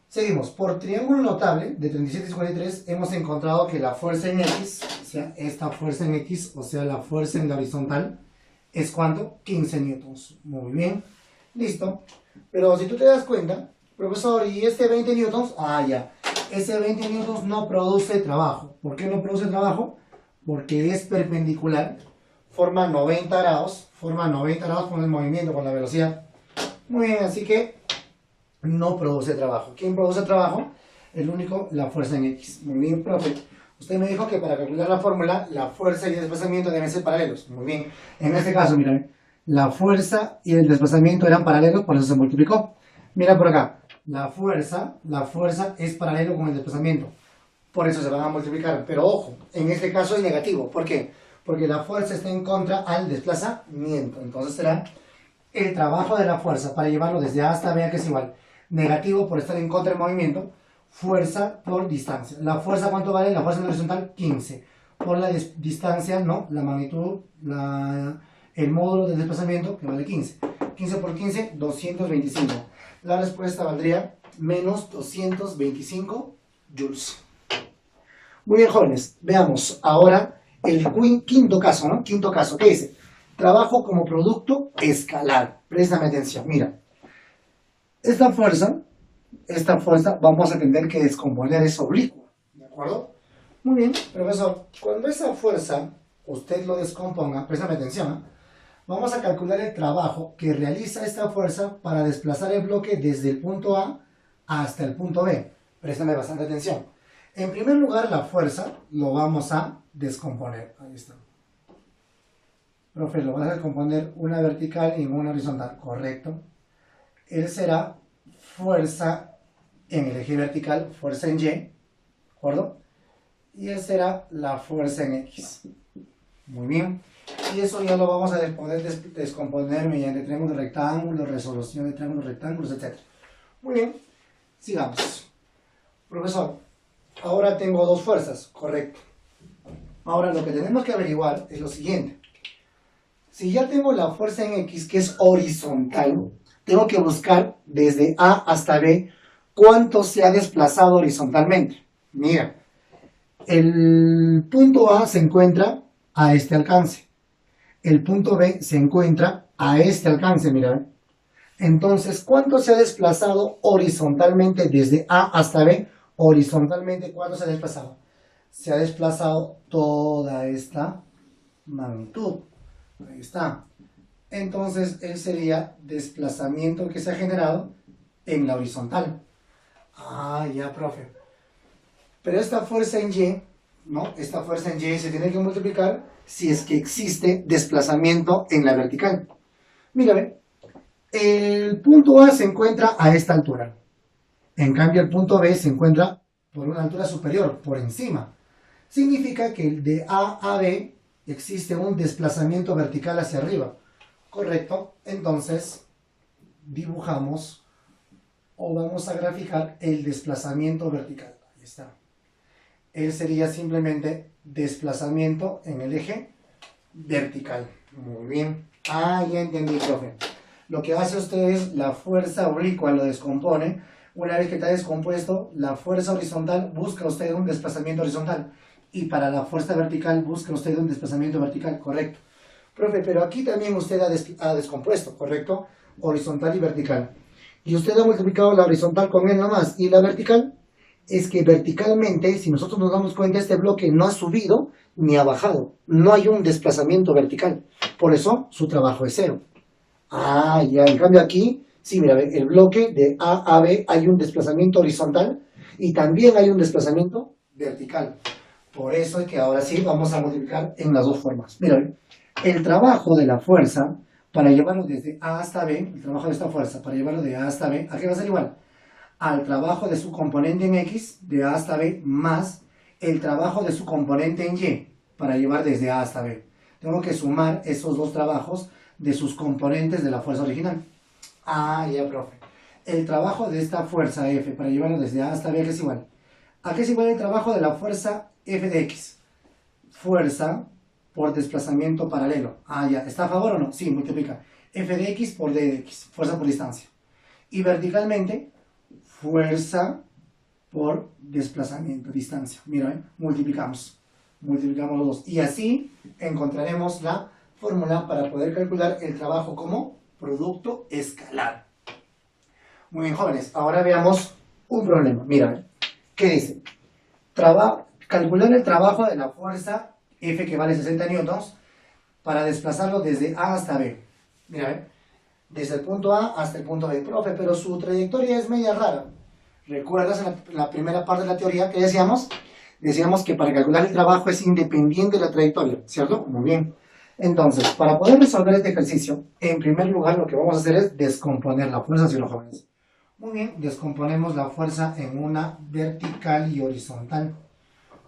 Seguimos. Por triángulo notable de 37 y 53 hemos encontrado que la fuerza en X, o sea, esta fuerza en X, o sea, la fuerza en la horizontal, es ¿cuánto? 15 newtons. Muy bien. Listo. Pero si tú te das cuenta, profesor, ¿y este 20 newtons? Ah, ya. Ese 20 newtons no produce trabajo. ¿Por qué no produce trabajo? Porque es perpendicular. Forma 90 grados con el movimiento, con la velocidad. Muy bien, así que no produce trabajo. ¿Quién produce trabajo? El único, la fuerza en X. Muy bien, profe. Usted me dijo que para calcular la fórmula, la fuerza y el desplazamiento deben ser paralelos. Muy bien. En este caso, mira, la fuerza y el desplazamiento eran paralelos, por eso se multiplicó. Mira por acá. La fuerza es paralelo con el desplazamiento. Por eso se van a multiplicar. Pero ojo, en este caso es negativo. ¿Por qué? Porque la fuerza está en contra al desplazamiento. Entonces será el trabajo de la fuerza para llevarlo desde A hasta B, que es igual. Negativo por estar en contra del movimiento. Fuerza por distancia. ¿La fuerza cuánto vale? La fuerza en la horizontal, 15. Por la distancia, no. La magnitud, el módulo del desplazamiento, que vale 15. 15 por 15, 225. La respuesta valdría menos 225 joules. Muy bien, jóvenes. Veamos ahora el quinto caso, ¿no? Quinto caso, ¿qué dice? trabajo como producto escalar. Préstame atención, mira. Esta fuerza vamos a tener que descomponer es oblicua, ¿de acuerdo? Muy bien, profesor, cuando esa fuerza usted lo descomponga, préstame atención, ¿eh? Vamos a calcular el trabajo que realiza esta fuerza para desplazar el bloque desde el punto A hasta el punto B. Préstame bastante atención. En primer lugar, la fuerza lo vamos a descomponer. Ahí está. Profe, lo vas a descomponer una vertical y una horizontal, correcto. Él será fuerza en el eje vertical, fuerza en Y, ¿de acuerdo? Y él será la fuerza en X. Muy bien. Y eso ya lo vamos a poder descomponer mediante triángulos rectángulos, resolución de triángulos rectángulos, etc. Muy bien. Sigamos. Profesor, ahora tengo dos fuerzas, correcto. Ahora lo que tenemos que averiguar es lo siguiente. Si ya tengo la fuerza en X, que es horizontal, tengo que buscar desde A hasta B cuánto se ha desplazado horizontalmente. Mira, el punto A se encuentra a este alcance. El punto B se encuentra a este alcance, mira. Entonces, ¿cuánto se ha desplazado horizontalmente desde A hasta B? Horizontalmente, ¿cuánto se ha desplazado? Se ha desplazado toda esta magnitud. Ahí está. Entonces, él sería desplazamiento que se ha generado en la horizontal. Ah, ya, profe. Pero esta fuerza en Y, ¿no? Esta fuerza en Y se tiene que multiplicar si es que existe desplazamiento en la vertical. Mira, ve. El punto A se encuentra a esta altura. En cambio, el punto B se encuentra por una altura superior, por encima. Significa que de A a B existe un desplazamiento vertical hacia arriba. ¿Correcto? Entonces, dibujamos o vamos a graficar el desplazamiento vertical. Ahí está. Él sería simplemente desplazamiento en el eje vertical. Muy bien. Ah, ya entendí, profe. Lo que hace usted es la fuerza oblicua, lo descompone. Una vez que está descompuesto, la fuerza horizontal busca usted un desplazamiento horizontal. Y para la fuerza vertical busca usted un desplazamiento vertical, correcto. Profe, pero aquí también usted ha descompuesto, ¿correcto? Horizontal y vertical. Y usted ha multiplicado la horizontal con él nomás. ¿Y la vertical? Es que verticalmente, si nosotros nos damos cuenta, este bloque no ha subido ni ha bajado. No hay un desplazamiento vertical. Por eso, su trabajo es cero. Ah, ya, en cambio aquí, sí, mira, el bloque de A a B hay un desplazamiento horizontal y también hay un desplazamiento vertical. Por eso es que ahora sí vamos a multiplicar en las dos formas. Mira, el trabajo de la fuerza para llevarlo desde A hasta B, el trabajo de esta fuerza para llevarlo de A hasta B, ¿a qué va a ser igual? Al trabajo de su componente en X, de A hasta B, más el trabajo de su componente en Y, para llevar desde A hasta B. Tengo que sumar esos dos trabajos de sus componentes de la fuerza original. Ah, ya, profe. El trabajo de esta fuerza F, para llevarlo desde A hasta B, ¿a qué es igual? ¿A qué es igual el trabajo de la fuerza F de X? Fuerza por desplazamiento paralelo. Ah, ya. ¿Está a favor o no? Sí, multiplica. F de X por D de X. Fuerza por distancia. Y verticalmente, fuerza por desplazamiento, distancia. Mira, multiplicamos. Multiplicamos los dos. Y así encontraremos la fórmula para poder calcular el trabajo como producto escalar. Muy bien, jóvenes. Ahora veamos un problema. Mira, ¿qué dice? Calcular el trabajo de la fuerza F que vale 60 newtons para desplazarlo desde A hasta B. Mira, desde el punto A hasta el punto B. Profe, pero su trayectoria es media rara. ¿Recuerdas en la primera parte de la teoría que decíamos? Decíamos que para calcular el trabajo es independiente de la trayectoria, ¿cierto? Muy bien. Entonces, para poder resolver este ejercicio, en primer lugar lo que vamos a hacer es descomponer la fuerza, ¿sí, los jóvenes? Muy bien, descomponemos la fuerza en una vertical y horizontal.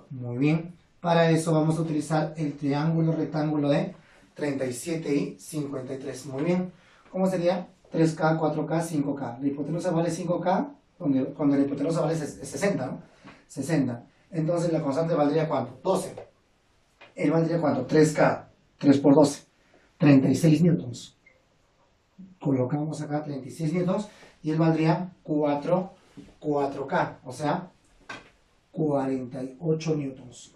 Muy bien. Para eso vamos a utilizar el triángulo rectángulo de 37 y 53. Muy bien. ¿Cómo sería? 3K, 4K, 5K. La hipotenusa vale 5K, cuando la hipotenusa vale 60, ¿no? 60. Entonces la constante valdría ¿cuánto? 12. Él valdría ¿cuánto? 3K. 3 por 12. 36 newtons. Colocamos acá 36 newtons y él valdría 4K. O sea, 48 newtons.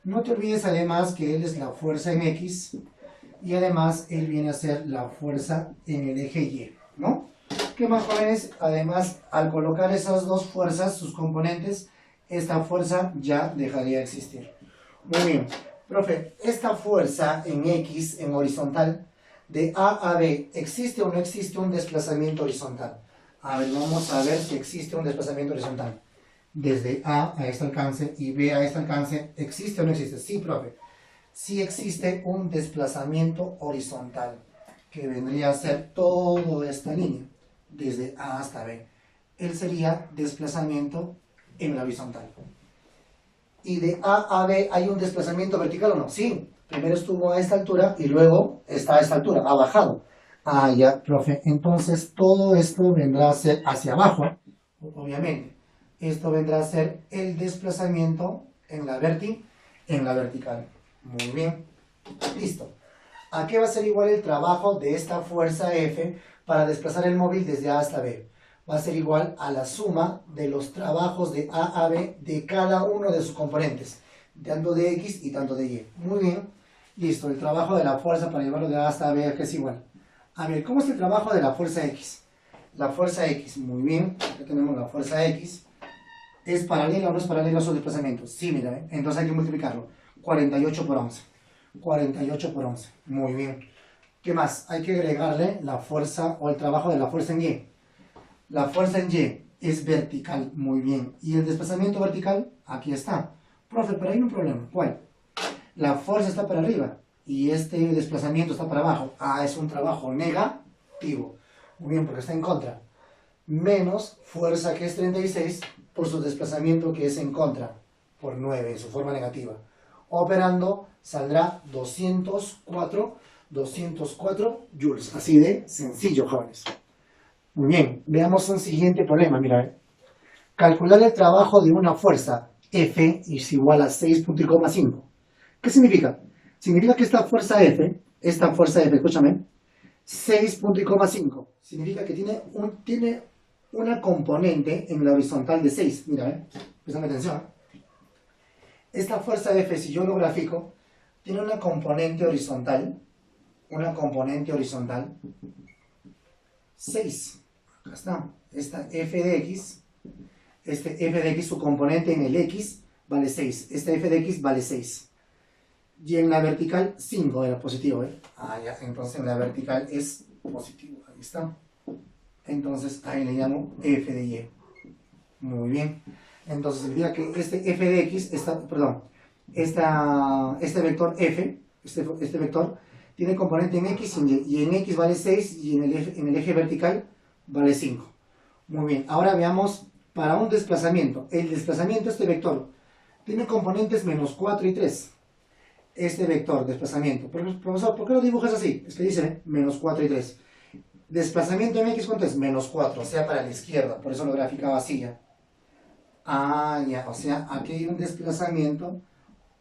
No te olvides además que él es la fuerza en X y además él viene a ser la fuerza en el eje Y, ¿no? ¿Qué más, jóvenes? Además, al colocar esas dos fuerzas, sus componentes, esta fuerza ya dejaría de existir. Muy bien. Profe, esta fuerza en X, en horizontal, de A a B, ¿existe o no existe un desplazamiento horizontal? A ver, vamos a ver si existe un desplazamiento horizontal. Desde A a este alcance y B a este alcance, ¿existe o no existe? Sí, profe. Sí existe un desplazamiento horizontal, que vendría a ser toda esta línea, desde A hasta B. Él sería desplazamiento en la horizontal. ¿Y de A a B hay un desplazamiento vertical o no? Sí. Primero estuvo a esta altura y luego está a esta altura, ha bajado. Ah, ya, profe. Entonces todo esto vendrá a ser hacia abajo, obviamente. Esto vendrá a ser el desplazamiento en la vertical. Muy bien. Listo. ¿A qué va a ser igual el trabajo de esta fuerza F para desplazar el móvil desde A hasta B? Va a ser igual a la suma de los trabajos de A a B de cada uno de sus componentes, tanto de X y tanto de Y. Muy bien, listo, el trabajo de la fuerza para llevarlo de A hasta B es igual. A ver, ¿cómo es el trabajo de la fuerza X? La fuerza X, muy bien, aquí tenemos la fuerza X. ¿Es paralela o no es paralela a sus desplazamientos? Sí, mira, entonces hay que multiplicarlo. 48 por 11. 48 por 11, muy bien. ¿Qué más? Hay que agregarle la fuerza o el trabajo de la fuerza en Y. La fuerza en Y es vertical, muy bien. ¿Y el desplazamiento vertical? Aquí está. Profe, pero hay un problema. ¿Cuál? La fuerza está para arriba y este desplazamiento está para abajo. Ah, es un trabajo negativo. Muy bien, porque está en contra. Menos fuerza, que es 36, por su desplazamiento, que es en contra, por 9, en su forma negativa. Operando, saldrá 204 joules. Así de sencillo, jóvenes. Muy bien, veamos un siguiente problema, mira. Calcular el trabajo de una fuerza F es igual a 6,5. ¿Qué significa? Significa que esta fuerza F, escúchame, 6,5. Significa que tiene una componente en la horizontal de 6. Mira, préstame atención. Esta fuerza F, si yo lo grafico, tiene una componente horizontal, 6. Acá está, esta f de x, su componente en el x vale 6, esta f de x vale 6. Y en la vertical 5 era positivo, Ah, ya, entonces en la vertical es positivo, ahí está. Entonces ahí le llamo f de y. Muy bien. Entonces significa que este f de x, este vector f, este vector, tiene componente en x y en x vale 6 y en el eje vertical vale 5. Muy bien, ahora veamos para un desplazamiento. El desplazamiento, este vector, tiene componentes menos 4 y 3. Este vector, desplazamiento. Profesor, ¿por qué lo dibujas así? Es que dice menos 4 y 3. Desplazamiento en x, ¿cuánto es? Menos 4, o sea, para la izquierda. Por eso lo graficaba así ya. Ah, ya, o sea, aquí hay un desplazamiento,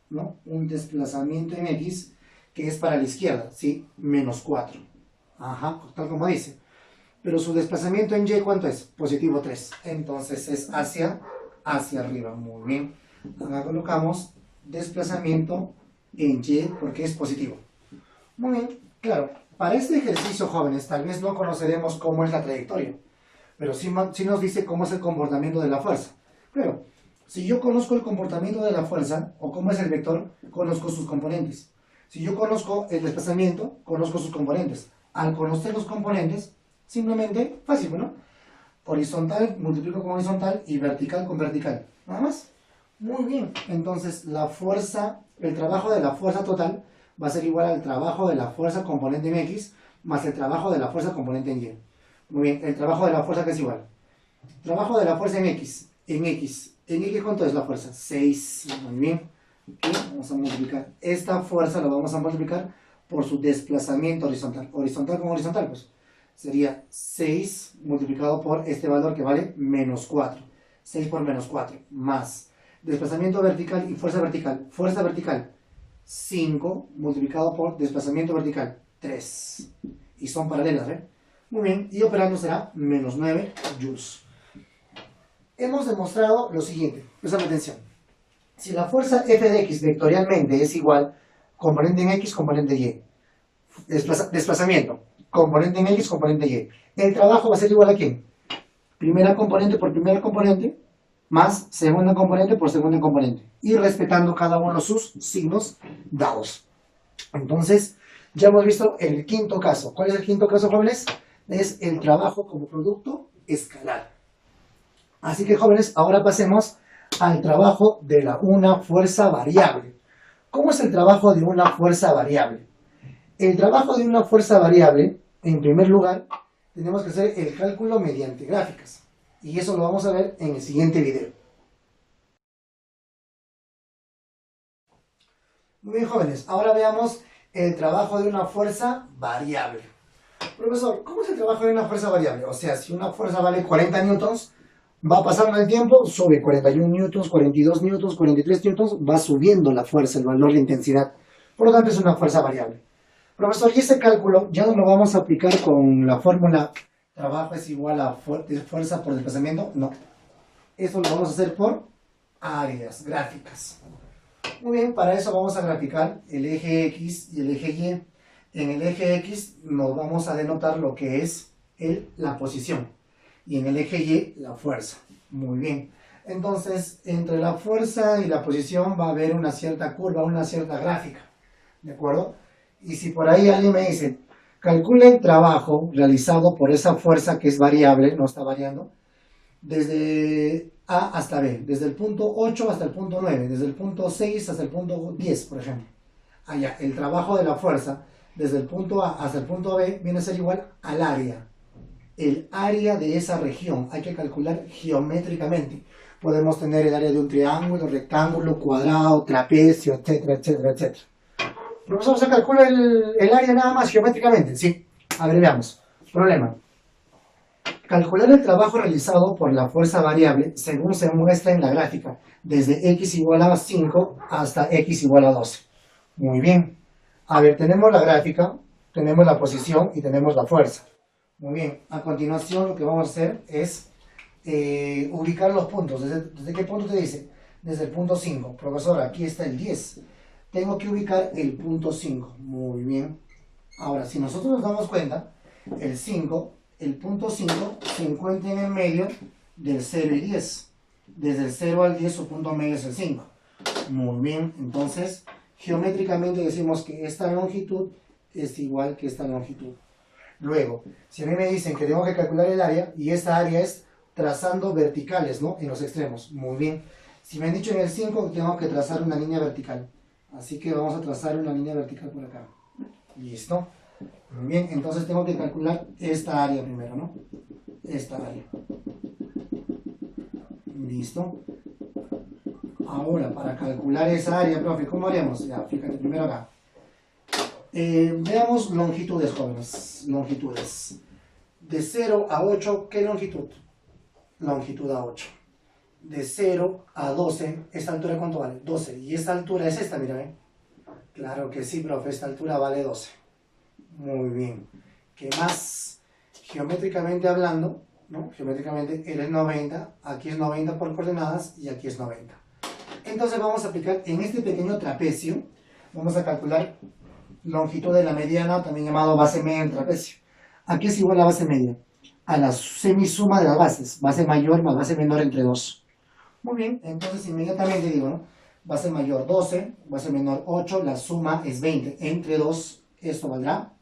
¿no? Un desplazamiento en x que es para la izquierda, ¿sí? Menos 4. Ajá, tal como dice. Pero su desplazamiento en y, ¿cuánto es? Positivo 3. Entonces es hacia arriba. Muy bien. Acá colocamos desplazamiento en y porque es positivo. Muy bien, claro. Para este ejercicio, jóvenes, tal vez no conoceremos cómo es la trayectoria, pero sí nos dice cómo es el comportamiento de la fuerza. Pero, si yo conozco el comportamiento de la fuerza, o cómo es el vector, conozco sus componentes. Si yo conozco el desplazamiento, conozco sus componentes. Al conocer los componentes, simplemente, fácil, ¿no? Horizontal multiplico con horizontal y vertical con vertical. Nada más. Muy bien. Entonces, la fuerza, el trabajo de la fuerza total va a ser igual al trabajo de la fuerza componente en X más el trabajo de la fuerza componente en Y. Muy bien. El trabajo de la fuerza, que es igual. Trabajo de la fuerza en X. En X, ¿cuánto es la fuerza? 6. Muy bien. Y vamos a multiplicar. Esta fuerza la vamos a multiplicar por su desplazamiento horizontal. Horizontal con horizontal, pues sería 6 multiplicado por este valor que vale menos 4. 6 por menos 4, más desplazamiento vertical y fuerza vertical. Fuerza vertical, 5 multiplicado por desplazamiento vertical, 3. Y son paralelas, ¿eh? Muy bien, y operando será menos 9 joules. Hemos demostrado lo siguiente, prestame atención. Si la fuerza f de x vectorialmente es igual, componente en x, componente en y. Desplazamiento. Componente en X, componente Y. El trabajo va a ser igual a ¿quién? Primera componente por primera componente, más segunda componente por segunda componente. Y respetando cada uno sus signos dados. Entonces, ya hemos visto el quinto caso. ¿Cuál es el quinto caso, jóvenes? Es el trabajo como producto escalar. Así que, jóvenes, ahora pasemos al trabajo de una fuerza variable. ¿Cómo es el trabajo de una fuerza variable? El trabajo de una fuerza variable, en primer lugar, tenemos que hacer el cálculo mediante gráficas. Y eso lo vamos a ver en el siguiente video. Muy bien, jóvenes, ahora veamos el trabajo de una fuerza variable. Profesor, ¿cómo es el trabajo de una fuerza variable? O sea, si una fuerza vale 40 newtons, va pasando el tiempo, sube 41 newtons, 42 newtons, 43 newtons, va subiendo la fuerza, el valor de intensidad. Por lo tanto, es una fuerza variable. Profesor, y ese cálculo ya no lo vamos a aplicar con la fórmula trabajo es igual a fuerza por desplazamiento. No. Eso lo vamos a hacer por áreas gráficas. Muy bien, para eso vamos a graficar el eje X y el eje Y. En el eje X nos vamos a denotar lo que es la posición. Y en el eje Y, la fuerza. Muy bien. Entonces, entre la fuerza y la posición va a haber una cierta curva, una cierta gráfica. ¿De acuerdo? Y si por ahí alguien me dice, calcule el trabajo realizado por esa fuerza que es variable, no está variando, desde A hasta B, desde el punto 8 hasta el punto 9, desde el punto 6 hasta el punto 10, por ejemplo. Allá, el trabajo de la fuerza, desde el punto A hasta el punto B, viene a ser igual al área. El área de esa región hay que calcular geométricamente. Podemos tener el área de un triángulo, rectángulo, cuadrado, trapecio, etcétera, etcétera, etcétera. Profesor, ¿se calcula el área nada más geométricamente? Sí. A ver, veamos. Problema. Calcular el trabajo realizado por la fuerza variable según se muestra en la gráfica, desde x igual a 5 hasta x igual a 12. Muy bien. A ver, tenemos la gráfica, tenemos la posición y tenemos la fuerza. Muy bien. A continuación lo que vamos a hacer es ubicar los puntos. ¿Desde qué punto te dice? Desde el punto 5. Profesor, aquí está el 10. Tengo que ubicar el punto 5. Muy bien. Ahora, si nosotros nos damos cuenta, el punto 5 se encuentra en el medio del 0 y 10. Desde el 0 al 10 su punto medio es el 5. Muy bien. Entonces, geométricamente decimos que esta longitud es igual que esta longitud. Luego, si a mí me dicen que tengo que calcular el área, y esta área es trazando verticales, ¿no? En los extremos. Muy bien. Si me han dicho en el 5, tengo que trazar una línea vertical. Así que vamos a trazar una línea vertical por acá. ¿Listo? Muy bien, entonces tengo que calcular esta área primero, ¿no? Esta área. ¿Listo? Ahora, para calcular esa área, profe, ¿cómo haremos? Ya, fíjate, primero acá. Veamos longitudes, jóvenes. Longitudes. De 0 a 8, ¿qué longitud? Longitud a 8. De 0 a 12, ¿esta altura cuánto vale? 12. Y esta altura es esta, mira, ¿eh? Claro que sí, profe, esta altura vale 12. Muy bien. ¿Qué más? Geométricamente hablando, ¿no? Geométricamente él es 90, aquí es 90 por coordenadas y aquí es 90. Entonces vamos a aplicar en este pequeño trapecio, vamos a calcular longitud de la mediana, también llamado base media del trapecio. Aquí es igual a base media, a la semisuma de las bases, base mayor más base menor entre 2. Muy bien, entonces inmediatamente digo, ¿no? Base mayor 12, base menor 8, la suma es 20. Entre 2, esto valdrá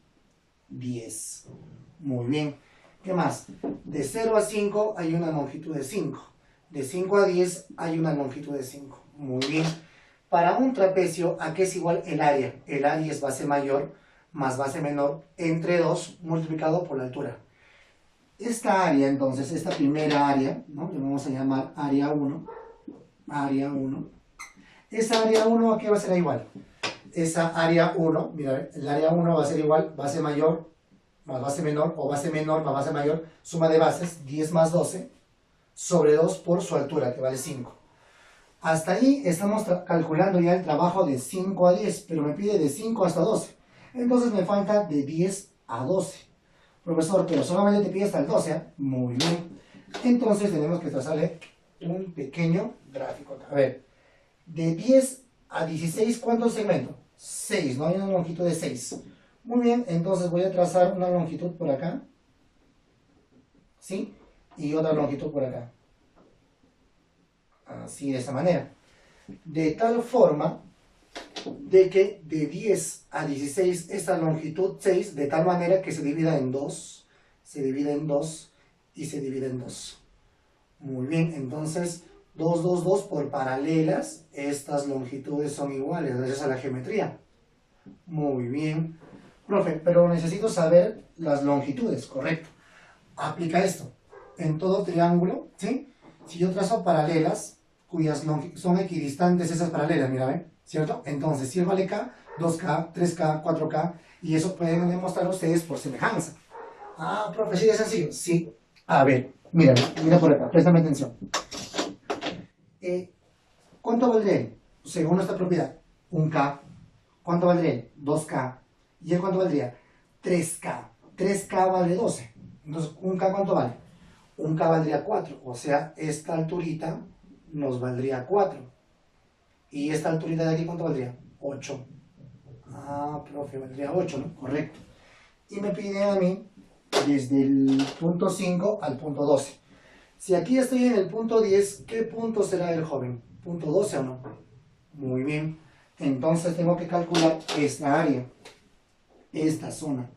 10. Muy bien. ¿Qué más? De 0 a 5 hay una longitud de 5. De 5 a 10 hay una longitud de 5. Muy bien. Para un trapecio, ¿a qué es igual el área? El área es base mayor más base menor entre 2 multiplicado por la altura. Esta área, entonces, esta primera área, ¿no? Le vamos a llamar área 1. Área 1. Esa área 1, ¿a qué va a ser igual? Esa área 1, mira, el área 1 va a ser igual base mayor más base menor, o base menor más base mayor, suma de bases, 10 más 12, sobre 2 por su altura, que vale 5. Hasta ahí estamos calculando ya el trabajo de 5 a 10, pero me pide de 5 hasta 12. Entonces me falta de 10 a 12. Profesor, pero solamente te pide hasta el 12, ¿eh? Muy bien. Entonces tenemos que trazarle un pequeño gráfico. A ver, de 10 a 16, ¿cuántos segmentos? 6, ¿no? Hay una longitud de 6. Muy bien, entonces voy a trazar una longitud por acá, ¿sí? Y otra longitud por acá. Así, de esta manera. De tal forma de que de 10 a 16 esta longitud 6, de tal manera que se divida en 2, se divide en 2 y se divide en 2. Muy bien, entonces 2, 2, 2 por paralelas, estas longitudes son iguales gracias a la geometría. Muy bien. Profe, pero necesito saber las longitudes, correcto. Aplica esto. En todo triángulo, ¿sí? Si yo trazo paralelas, cuyas son equidistantes esas paralelas, mira, ¿ven? ¿Cierto? Entonces, si vale K, 2K, 3K, 4K, y eso pueden demostrar ustedes por semejanza. Ah, profe, ¿sí es sencillo? Sí. A ver, mira por acá, préstame atención. ¿Cuánto valdría él? Según nuestra propiedad, 1K. ¿Cuánto valdría él? 2K. ¿Y él cuánto valdría? 3K. 3K vale 12. Entonces, 1K ¿cuánto vale? 1K valdría 4. O sea, esta alturita nos valdría 4. ¿Y esta alturita de aquí cuánto valdría? 8. Ah, profe, valdría 8, ¿no? Correcto. Y me pide a mí desde el punto 5 al punto 12. Si aquí estoy en el punto 10, ¿qué punto será el joven? ¿Punto 12 o no? Muy bien. Entonces tengo que calcular esta área, esta zona,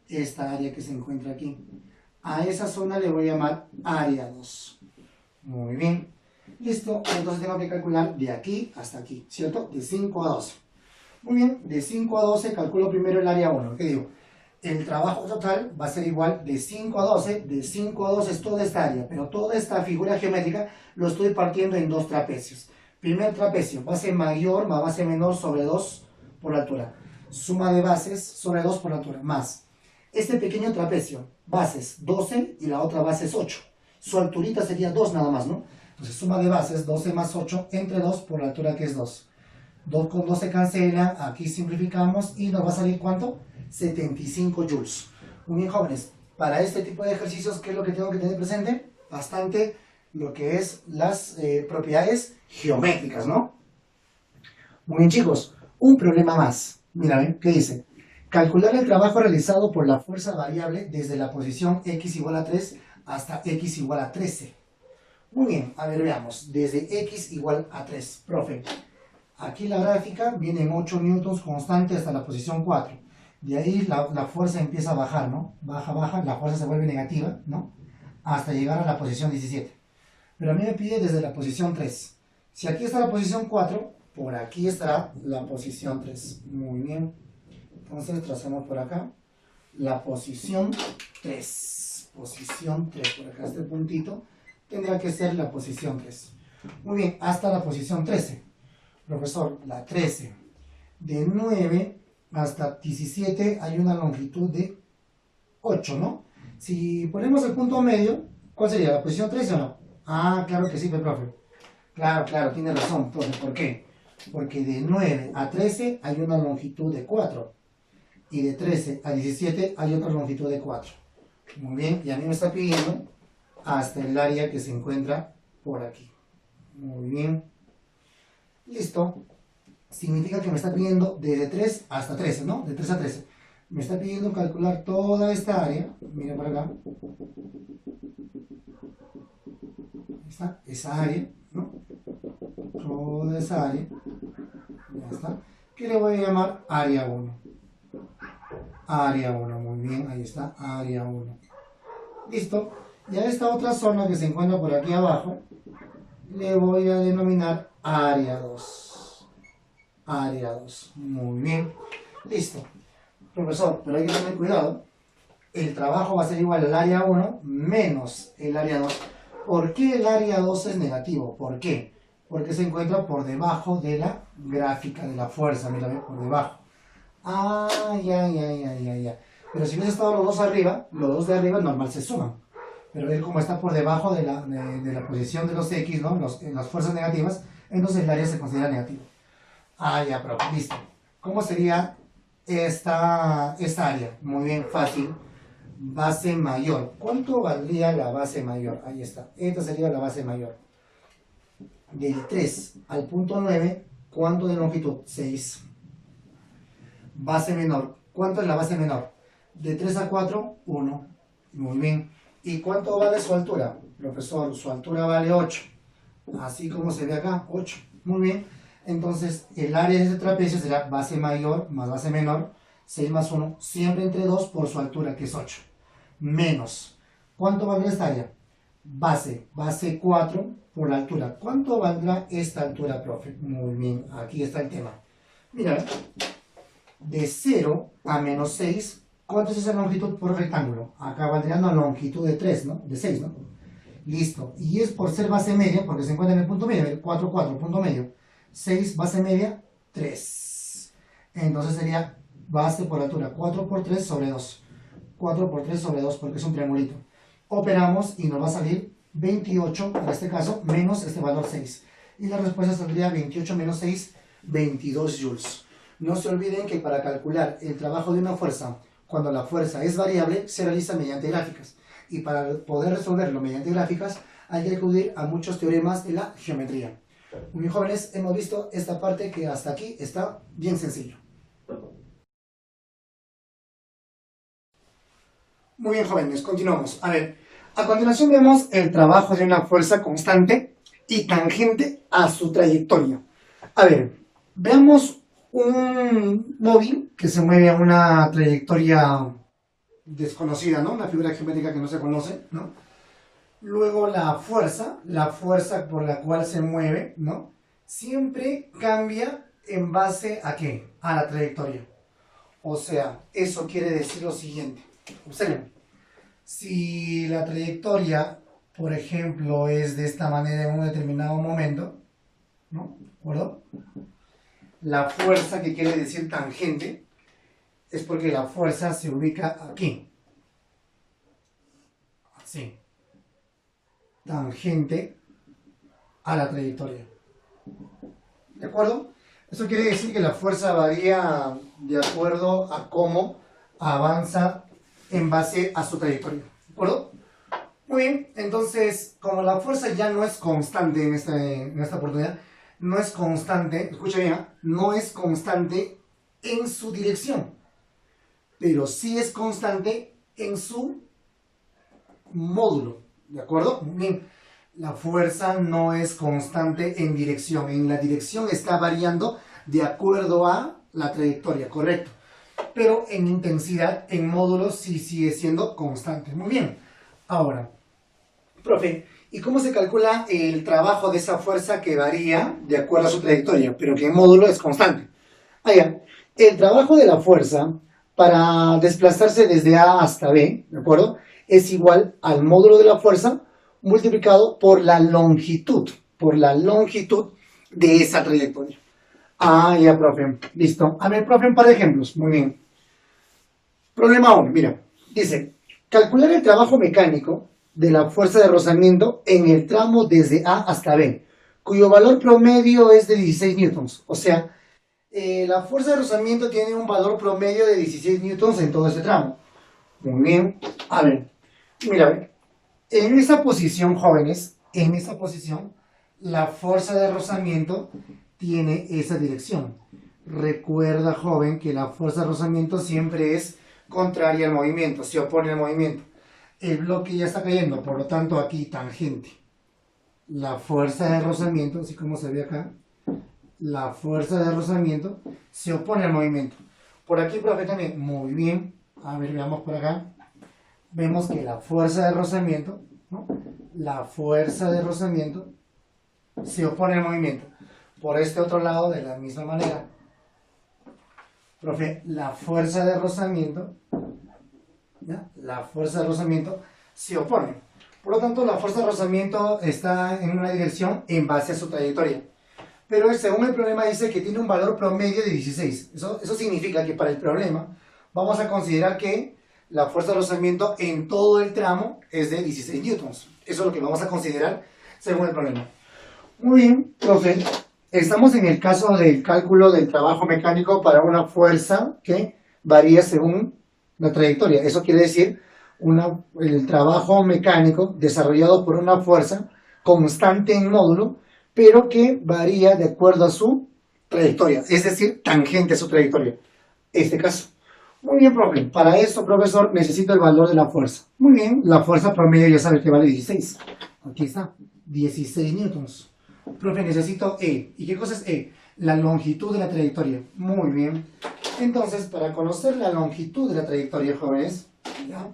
esta área que se encuentra aquí. A esa zona le voy a llamar área 2. Muy bien. Listo. Entonces tengo que calcular de aquí hasta aquí, ¿cierto? De 5 a 12. Muy bien. De 5 a 12 calculo primero el área 1. ¿Qué digo? El trabajo total va a ser igual de 5 a 12. De 5 a 12 es toda esta área, pero toda esta figura geométrica lo estoy partiendo en dos trapecios. Primer trapecio, base mayor más base menor sobre 2 por la altura. Suma de bases sobre 2 por la altura, más. Este pequeño trapecio, bases 12 y la otra base es 8. Su alturita sería 2 nada más, ¿no? Entonces suma de bases, 12 más 8 entre 2 por la altura que es 2. 2 con 2 se cancela, aquí simplificamos y nos va a salir ¿cuánto? 75 joules. Muy bien, jóvenes, para este tipo de ejercicios, ¿qué es lo que tengo que tener presente? Bastante lo que es las propiedades geométricas, ¿no? Muy bien, chicos, un problema más. Mira, ¿ven? ¿Qué dice? Calcular el trabajo realizado por la fuerza variable desde la posición x igual a 3 hasta x igual a 13. Muy bien, a ver, veamos. Desde x igual a 3. Profe, aquí la gráfica viene en 8 newtons constante hasta la posición 4. De ahí la fuerza empieza a bajar, ¿no? Baja, baja, la fuerza se vuelve negativa, ¿no? Hasta llegar a la posición 17. Pero a mí me pide desde la posición 3. Si aquí está la posición 4, por aquí estará la posición 3. Muy bien. Entonces trazamos por acá la posición 3. Posición 3. Por acá este puntito tendrá que ser la posición 3. Muy bien, hasta la posición 13. Profesor, la 13. De 9 hasta 17 hay una longitud de 8, ¿no? Si ponemos el punto medio, ¿cuál sería? ¿La posición 13 o no? Ah, claro que sí, profe. Claro, claro, tiene razón, profe. ¿Por qué? Porque de 9 a 13 hay una longitud de 4. Y de 13 a 17 hay otra longitud de 4. Muy bien, y a mí me está pidiendo hasta el área que se encuentra por aquí. Muy bien. Listo. Significa que me está pidiendo desde 3 hasta 13, ¿no? De 3 a 13. Me está pidiendo calcular toda esta área. Mira por acá. Ahí está, esa área, ¿no? Toda esa área. Ya está. Que le voy a llamar área 1. Área 1, muy bien, ahí está, área 1. Listo. Y a esta otra zona que se encuentra por aquí abajo, le voy a denominar área 2. Área 2. Muy bien. Listo. Profesor, pero hay que tener cuidado. El trabajo va a ser igual al área 1 menos el área 2. ¿Por qué el área 2 es negativo? ¿Por qué? Porque se encuentra por debajo de la gráfica de la fuerza. Mira, por debajo. Ah, ya. Pero si hubiese estado los dos arriba, los dos de arriba normal se suman. Pero él como está por debajo de la posición de los X, ¿no? Las fuerzas negativas, entonces el área se considera negativo. Ah, ya, pero listo. ¿Cómo sería esta área? Muy bien, fácil. Base mayor. ¿Cuánto valdría la base mayor? Ahí está. Esta sería la base mayor. Del 3 al punto 9, ¿cuánto de longitud? 6. Base menor. ¿Cuánto es la base menor? De 3 a 4, 1. Muy bien. ¿Y cuánto vale su altura? Profesor, su altura vale 8. Así como se ve acá, 8. Muy bien. Entonces, el área de ese trapecio será base mayor más base menor, 6 más 1, siempre entre 2 por su altura, que es 8. Menos. ¿Cuánto valdrá esta área? Base 4 por la altura. ¿Cuánto valdrá esta altura, profe? Muy bien, aquí está el tema. Mira, de 0 a menos 6, ¿cuánto es esa longitud por rectángulo? Acá valdría una longitud de 3, ¿no? De 6, ¿no? Listo. Y es por ser base media, porque se encuentra en el punto medio, el 4, 4, punto medio. 6, base media, 3. Entonces sería base por altura, 4 por 3 sobre 2. 4 por 3 sobre 2, porque es un triangulito. Operamos y nos va a salir 28, en este caso, menos este valor 6. Y la respuesta saldría 28 menos 6, 22 joules. No se olviden que para calcular el trabajo de una fuerza, cuando la fuerza es variable, se realiza mediante gráficas. Y para poder resolverlo mediante gráficas, hay que acudir a muchos teoremas de la geometría. Muy bien, jóvenes, hemos visto esta parte que hasta aquí está bien sencillo. Muy bien, jóvenes, continuamos. A ver, a continuación vemos el trabajo de una fuerza constante y tangente a su trayectoria. A ver, veamos un móvil que se mueve a una trayectoria desconocida, ¿no? Una figura geométrica que no se conoce, ¿no? Luego la fuerza por la cual se mueve, ¿no? Siempre cambia en base a ¿qué? A la trayectoria. O sea, eso quiere decir lo siguiente. Observen. Si la trayectoria, por ejemplo, es de esta manera en un determinado momento, ¿no? ¿De acuerdo? La fuerza, que quiere decir tangente, es porque la fuerza se ubica aquí. Así. Tangente a la trayectoria. ¿De acuerdo? Eso quiere decir que la fuerza varía de acuerdo a cómo avanza en base a su trayectoria. ¿De acuerdo? Muy bien, entonces, como la fuerza ya no es constante en esta oportunidad, no es constante, escucha bien, no es constante en su dirección, pero sí es constante en su módulo. ¿De acuerdo? Muy bien. La fuerza no es constante en dirección. En la dirección está variando de acuerdo a la trayectoria, correcto. Pero en intensidad, en módulos, sí sigue siendo constante. Muy bien. Ahora, profe, ¿y cómo se calcula el trabajo de esa fuerza que varía de acuerdo a su trayectoria, pero que en módulo es constante? Allá, el trabajo de la fuerza para desplazarse desde A hasta B, ¿de acuerdo?, es igual al módulo de la fuerza multiplicado por la longitud de esa trayectoria. Ah, ya, profe. Listo. A ver, profe, un par de ejemplos. Muy bien. Problema 1. Mira, dice, calcular el trabajo mecánico de la fuerza de rozamiento en el tramo desde A hasta B, cuyo valor promedio es de 16 newtons. O sea, la fuerza de rozamiento tiene un valor promedio de 16 newtons en todo este tramo. Muy bien. A ver, mira, en esa posición, jóvenes, en esa posición, la fuerza de rozamiento tiene esa dirección. Recuerda, joven, que la fuerza de rozamiento siempre es contraria al movimiento, se opone al movimiento. El bloque ya está cayendo, por lo tanto aquí tangente. La fuerza de rozamiento, así como se ve acá, la fuerza de rozamiento se opone al movimiento. Por aquí, profe, también, muy bien. A ver, veamos por acá. Vemos que la fuerza de rozamiento, ¿no?, la fuerza de rozamiento se opone al movimiento. Por este otro lado, de la misma manera. Profe, la fuerza de rozamiento, ¿ya?, la fuerza de rozamiento se opone. Por lo tanto, la fuerza de rozamiento está en una dirección en base a su trayectoria. Pero según el problema dice que tiene un valor promedio de 16. Eso significa que para el problema vamos a considerar que la fuerza de rozamiento en todo el tramo es de 16 newtons. Eso es lo que vamos a considerar según el problema. Muy bien, profe. Estamos en el caso del cálculo del trabajo mecánico para una fuerza que varía según la trayectoria. Eso quiere decir el trabajo mecánico desarrollado por una fuerza constante en módulo, pero que varía de acuerdo a su trayectoria, es decir, tangente a su trayectoria. Este caso. Muy bien, profe. Para esto, profesor, necesito el valor de la fuerza. Muy bien, la fuerza promedio ya sabe que vale 16. Aquí está, 16 newtons. Profe, necesito E. ¿Y qué cosa es E? La longitud de la trayectoria. Muy bien. Entonces, para conocer la longitud de la trayectoria, jóvenes, ¿ya?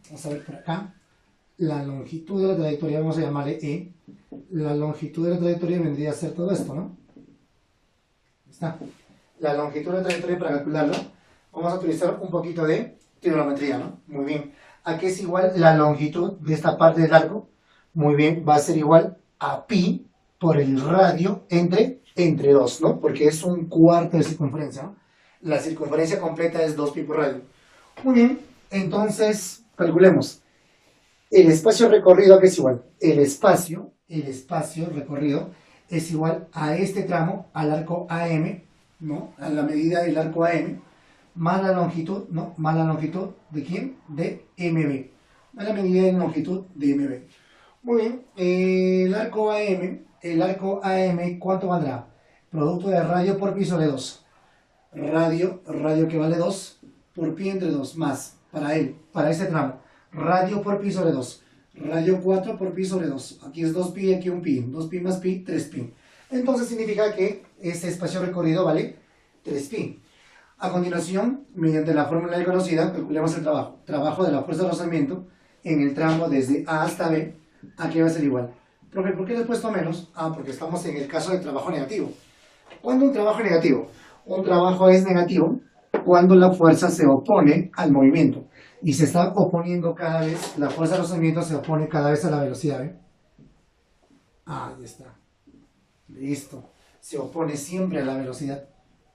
Vamos a ver por acá. La longitud de la trayectoria, vamos a llamarle E. La longitud de la trayectoria vendría a ser todo esto, ¿no? Está. La longitud de la trayectoria, para calcularlo, vamos a utilizar un poquito de trigonometría, ¿no? Muy bien. ¿A qué es igual la longitud de esta parte del arco? Muy bien, va a ser igual a pi por el radio entre 2, ¿no? Porque es un cuarto de circunferencia, ¿no? La circunferencia completa es 2 pi por radio. Muy bien, entonces calculemos. El espacio recorrido, ¿qué es igual? El espacio recorrido es igual a este tramo, al arco AM, ¿no? A la medida del arco AM, más la longitud, ¿no? Más la longitud, ¿de quién? De MB. Más la medida de longitud de MB. Muy bien, el arco AM, ¿cuánto valdrá? Producto de radio por pi sobre 2. Radio que vale 2, por pi entre 2, más, para ese tramo. Radio por pi sobre 2. Radio 4 por pi sobre 2. Aquí es 2pi, aquí un pi. 2pi más pi, 3pi. Entonces significa que este espacio recorrido vale 3pi. A continuación, mediante la fórmula ya conocida, calculemos el trabajo. Trabajo de la fuerza de rozamiento en el tramo desde A hasta B. Aquí va a ser igual. Profe, ¿por qué le he puesto menos? Ah, porque estamos en el caso del trabajo negativo. ¿Cuándo un trabajo es negativo? Un trabajo es negativo cuando la fuerza se opone al movimiento. Y se está oponiendo cada vez, la fuerza de rozamiento se opone cada vez a la velocidad, ¿eh? Ahí está. Listo. Se opone siempre a la velocidad.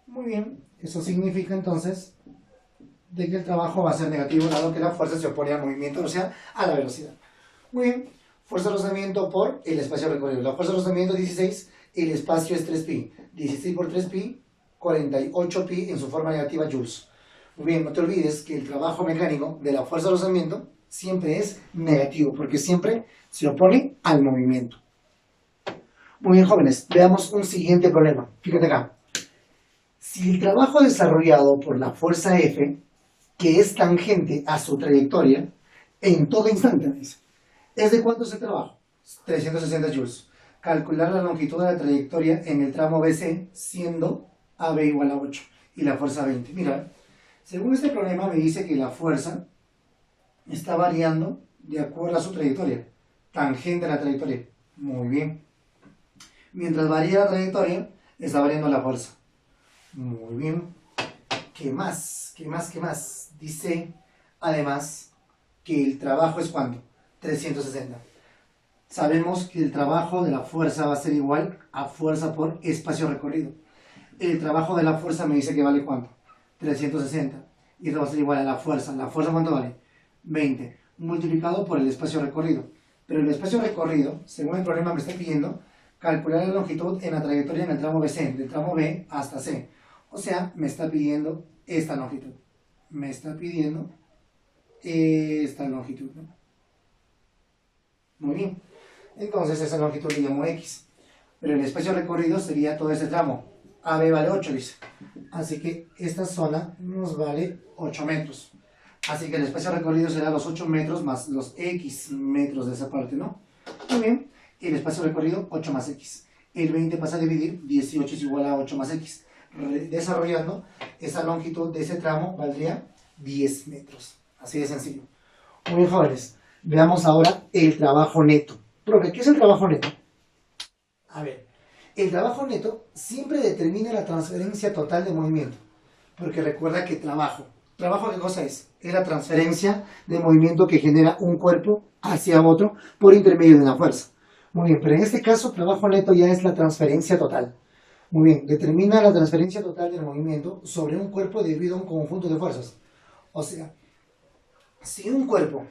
Muy bien. Eso significa entonces de que el trabajo va a ser negativo dado que la fuerza se opone al movimiento, o sea, a la velocidad. Muy bien. Fuerza de rozamiento por el espacio recorrido. La fuerza de rozamiento es 16, el espacio es 3pi. 16 por 3pi, 48pi en su forma negativa joules. Muy bien, no te olvides que el trabajo mecánico de la fuerza de rozamiento siempre es negativo, porque siempre se opone al movimiento. Muy bien, jóvenes, veamos un siguiente problema. Fíjate acá. Si el trabajo desarrollado por la fuerza F, que es tangente a su trayectoria, en todo instante, dice, ¿es de cuánto es el trabajo? 360 joules. Calcular la longitud de la trayectoria en el tramo BC, siendo AB igual a 8 y la fuerza 20. Mira, según este problema me dice que la fuerza está variando de acuerdo a su trayectoria, tangente a la trayectoria. Muy bien. Mientras varía la trayectoria, está variando la fuerza. Muy bien. ¿Qué más? ¿Qué más? ¿Qué más? Dice, además, que el trabajo es ¿cuánto? 360. Sabemos que el trabajo de la fuerza va a ser igual a fuerza por espacio recorrido. El trabajo de la fuerza me dice que vale ¿cuánto? 360. Y esto va a ser igual a la fuerza. ¿La fuerza cuánto vale? 20. Multiplicado por el espacio recorrido. Pero el espacio recorrido, según el problema me está pidiendo, calcular la longitud en la trayectoria en el tramo BC, del tramo B hasta C. O sea, me está pidiendo esta longitud. Me está pidiendo esta longitud, ¿no? Muy bien. Entonces esa longitud le llamo X. Pero el espacio recorrido sería todo ese tramo. AB vale 8, dice. Así que esta zona nos vale 8 metros. Así que el espacio recorrido será los 8 metros más los X metros de esa parte, ¿no? Muy bien. El espacio recorrido, 8 más X. El 20 pasa a dividir, 18 es igual a 8 más X. Desarrollando, esa longitud de ese tramo valdría 10 metros. Así de sencillo. Muy bien, jóvenes. Veamos ahora el trabajo neto. Profe, ¿qué es el trabajo neto? A ver, el trabajo neto siempre determina la transferencia total de movimiento. Porque recuerda que ¿trabajo qué cosa es? Es la transferencia de movimiento que genera un cuerpo hacia otro por intermedio de una fuerza. Muy bien, pero en este caso trabajo neto ya es la transferencia total. Muy bien, determina la transferencia total del movimiento sobre un cuerpo debido a un conjunto de fuerzas. O sea, si un cuerpo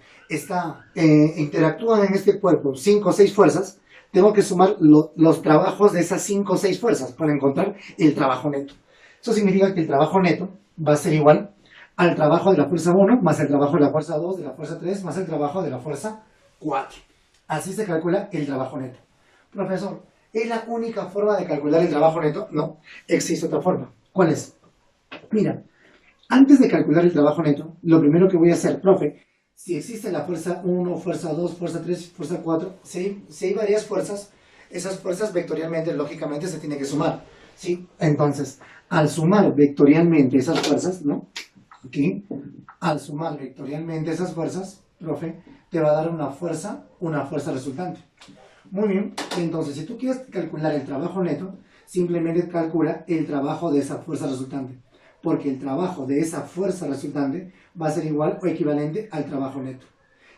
interactúan en este cuerpo 5 o 6 fuerzas, tengo que sumar los trabajos de esas 5 o 6 fuerzas para encontrar el trabajo neto. Eso significa que el trabajo neto va a ser igual al trabajo de la fuerza 1 más el trabajo de la fuerza 2, de la fuerza 3 más el trabajo de la fuerza 4. Así se calcula el trabajo neto. Profesor, ¿es la única forma de calcular el trabajo neto? No, existe otra forma. ¿Cuál es? Mira, Antes de calcular el trabajo neto, lo primero que voy a hacer, profe, si existe la fuerza 1, fuerza 2, fuerza 3, fuerza 4, si hay varias fuerzas, esas fuerzas vectorialmente, lógicamente, se tienen que sumar, ¿sí? Entonces, al sumar vectorialmente esas fuerzas, ¿no? Aquí, al sumar vectorialmente esas fuerzas, profe, te va a dar una fuerza resultante. Muy bien, entonces, si tú quieres calcular el trabajo neto, simplemente calcula el trabajo de esa fuerza resultante, porque el trabajo de esa fuerza resultante va a ser igual o equivalente al trabajo neto.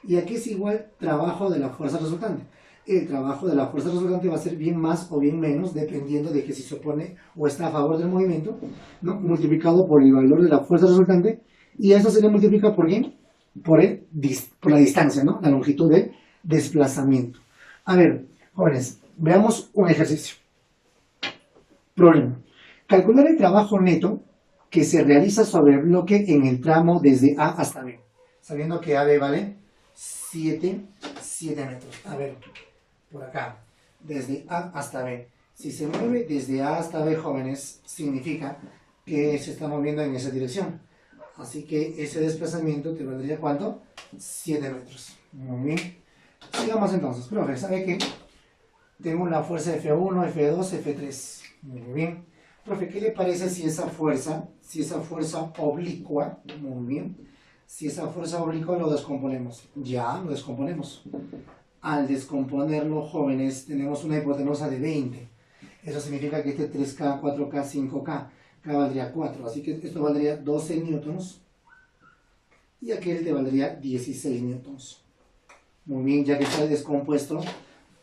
Y aquí es igual trabajo de la fuerza resultante. El trabajo de la fuerza resultante va a ser bien más o bien menos, dependiendo de que si se opone o está a favor del movimiento, ¿no? Multiplicado por el valor de la fuerza resultante, y eso se le multiplica por ¿quién? Por la distancia, ¿no? La longitud de desplazamiento. A ver, jóvenes, veamos un ejercicio. Problema. Calcular el trabajo neto que se realiza sobre el bloque en el tramo desde A hasta B. Sabiendo que AB vale 7 metros. A ver, por acá, desde A hasta B. Si se mueve desde A hasta B, jóvenes, significa que se está moviendo en esa dirección. Así que ese desplazamiento te valdría ¿cuánto? 7 metros. Muy bien. Sigamos entonces. Profe, ¿sabe qué? Tengo la fuerza F1, F2, F3. Muy bien. Profe, ¿qué le parece si esa fuerza oblicua, muy bien, si esa fuerza oblicua lo descomponemos? Ya, lo descomponemos. Al descomponerlo, jóvenes, tenemos una hipotenusa de 20. Eso significa que este 3K, 4K, 5K, K valdría 4. Así que esto valdría 12 newtons y aquel te valdría 16 newtons. Muy bien, ya que está descompuesto,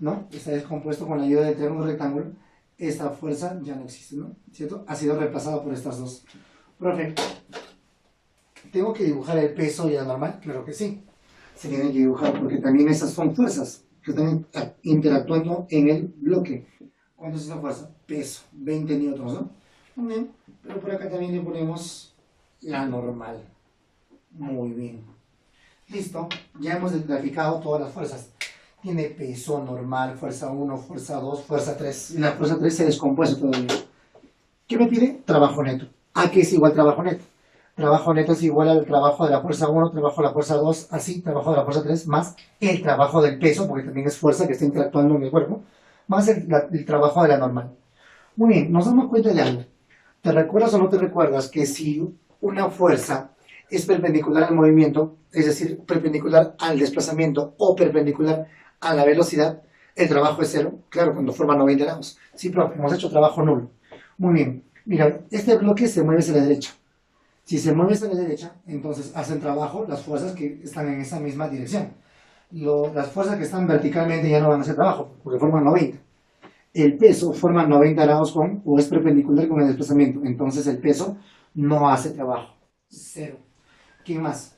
¿no? Está descompuesto con la ayuda del triángulo rectángulo. Esta fuerza ya no existe, ¿no? ¿Cierto? Ha sido reemplazada por estas dos. Profe, ¿tengo que dibujar el peso y la normal? Claro que sí. Se tiene que dibujar porque también esas son fuerzas que están interactuando en el bloque. ¿Cuánto es esa fuerza? Peso, 20 newtons, ¿no? Muy bien. Pero por acá también le ponemos la normal. Muy bien. Listo. Ya hemos graficado todas las fuerzas. Tiene peso normal, fuerza 1, fuerza 2, fuerza 3. Y la fuerza 3 se descompone todavía. ¿Qué me pide? Trabajo neto. ¿A qué es igual trabajo neto? Trabajo neto es igual al trabajo de la fuerza 1, trabajo de la fuerza 2, así, trabajo de la fuerza 3, más el trabajo del peso, porque también es fuerza que está interactuando en el cuerpo, más el trabajo de la normal. Muy bien, nos damos cuenta de algo. ¿Te recuerdas o no te recuerdas que si una fuerza es perpendicular al movimiento, es decir, perpendicular al desplazamiento o perpendicular a la velocidad, el trabajo es cero? Claro, cuando forma 90 grados. Sí, profe, hemos hecho trabajo nulo. Muy bien. Mira, este bloque se mueve hacia la derecha. Si se mueve hacia la derecha, entonces hacen trabajo las fuerzas que están en esa misma dirección. Las fuerzas que están verticalmente ya no van a hacer trabajo, porque forman 90. El peso forma 90 grados o es perpendicular con el desplazamiento. Entonces el peso no hace trabajo. Cero. ¿Quién más?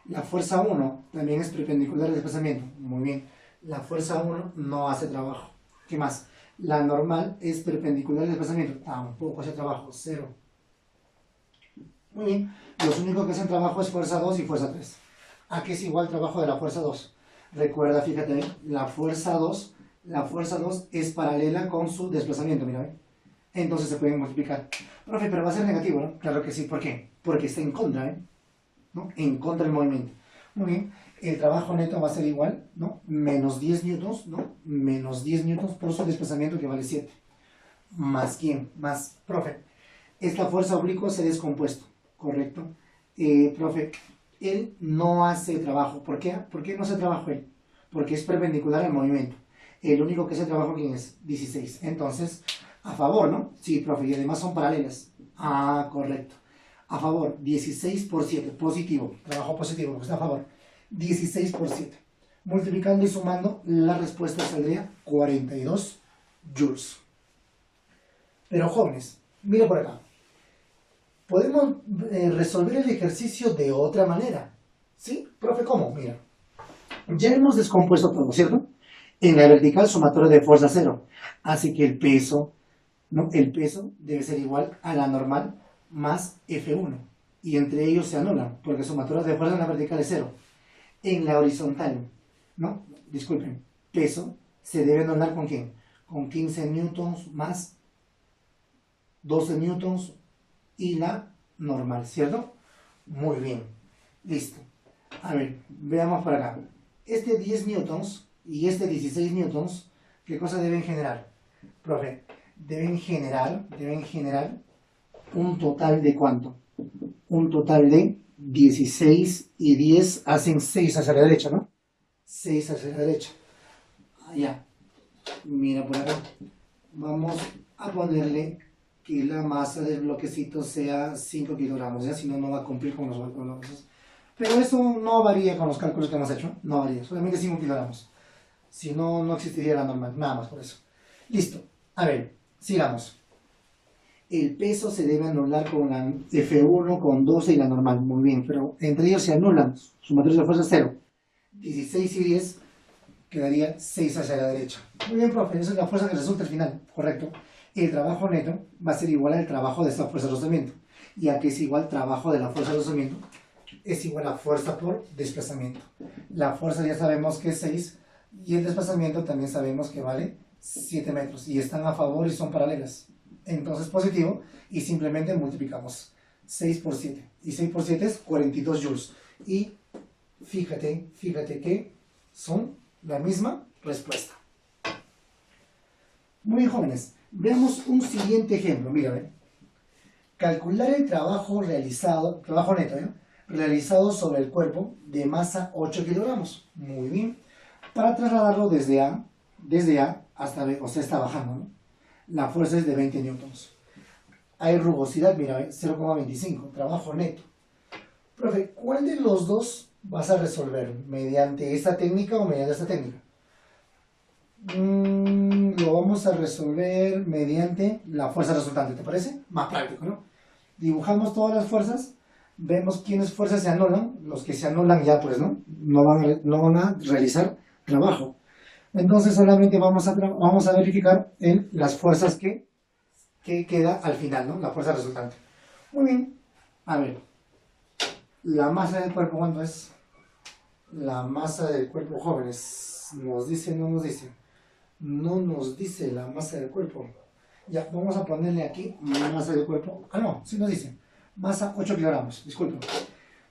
La fuerza 1 también es perpendicular al desplazamiento. Muy bien. La fuerza 1 no hace trabajo. ¿Qué más? La normal es perpendicular al desplazamiento. Tampoco hace trabajo. Cero. Muy bien. Los únicos que hacen trabajo es fuerza 2 y fuerza 3. ¿A qué es igual el trabajo de la fuerza 2? Recuerda, fíjate bien, la fuerza 2 es paralela con su desplazamiento, mira, ¿ve? Entonces se pueden multiplicar. Profe, pero va a ser negativo, ¿no? Claro que sí. ¿Por qué? Porque está en contra, ¿eh? ¿No? En contra del movimiento. Muy bien. El trabajo neto va a ser igual, ¿no? Menos 10 newtons, ¿no? Menos 10 newtons por su desplazamiento que vale 7. ¿Más quién? Más, profe. Esta fuerza oblicua se ha descompuesto, ¿correcto? Profe, él no hace trabajo. ¿Por qué? ¿Por qué no hace trabajo él? Porque es perpendicular al movimiento. El único que hace trabajo, ¿quién es? 16. Entonces, a favor, ¿no? Sí, profe, y además son paralelas. Ah, correcto. A favor, 16 por 7, positivo. Trabajo positivo, porque está a favor. 16 por 7. Multiplicando y sumando, la respuesta saldría 42 joules. Pero jóvenes, mira por acá. Podemos resolver el ejercicio de otra manera. ¿Sí? Profe, ¿cómo? Mira. Ya hemos descompuesto todo, ¿cierto? En la vertical sumatorio de fuerza 0. Así que el peso, ¿no? El peso debe ser igual a la normal más F1. Y entre ellos se anulan, porque sumatorio de fuerza en la vertical es 0. En la horizontal, ¿no? Disculpen, peso se debe anular ¿con quién? Con 15 newtons más 12 newtons y la normal, ¿cierto? Muy bien. Listo. A ver, veamos por acá. Este 10 newtons y este 16 newtons, ¿qué cosa deben generar? Profe, deben generar un total de ¿cuánto? Un total de 16 y 10 hacen 6 hacia la derecha, ¿no? 6 hacia la derecha. Allá. Mira por acá. Vamos a ponerle que la masa del bloquecito sea 5 kilogramos, ya si no, no va a cumplir con los. Pero eso no varía con los cálculos que hemos hecho, no varía, solamente 5 kilogramos. Si no, no existiría la normal, nada más por eso. Listo. A ver, sigamos. El peso se debe anular con la F1, con 12 y la normal. Muy bien, pero entre ellos se anulan. Su matriz de fuerza es 0. 16 y 10 quedaría 6 hacia la derecha. Muy bien, profe, esa es la fuerza que resulta al final, correcto. El trabajo neto va a ser igual al trabajo de esta fuerza de rozamiento. Y aquí es igual trabajo de la fuerza de rozamiento, es igual a fuerza por desplazamiento. La fuerza ya sabemos que es 6 y el desplazamiento también sabemos que vale 7 metros. Y están a favor y son paralelas. Entonces positivo y simplemente multiplicamos 6 por 7. Y 6 por 7 es 42 joules. Y fíjate que son la misma respuesta. Muy bien, jóvenes. Veamos un siguiente ejemplo. Mira, ¿ve? Calcular el trabajo realizado, trabajo neto, ¿eh? Realizado sobre el cuerpo de masa 8 kilogramos. Muy bien. Para trasladarlo desde A hasta B, o sea, está bajando, ¿no? La fuerza es de 20 newtons. Hay rugosidad, mira, 0,25, trabajo neto. Profe, ¿cuál de los dos vas a resolver? ¿Mediante esta técnica o mediante esta técnica? Lo vamos a resolver mediante la fuerza resultante, ¿te parece? Más práctico, ¿no? Dibujamos todas las fuerzas, vemos quiénes fuerzas se anulan, los que se anulan ya pues, ¿no? No van a realizar trabajo. Entonces solamente vamos a verificar en las fuerzas que queda al final, ¿no? La fuerza resultante. Muy bien. A ver. La masa del cuerpo, ¿cuánto es? La masa del cuerpo, jóvenes. ¿Nos dice o no nos dice? No nos dice la masa del cuerpo. Ya, vamos a ponerle aquí masa del cuerpo. Ah, no, sí nos dice. Masa 8 kilogramos, disculpen.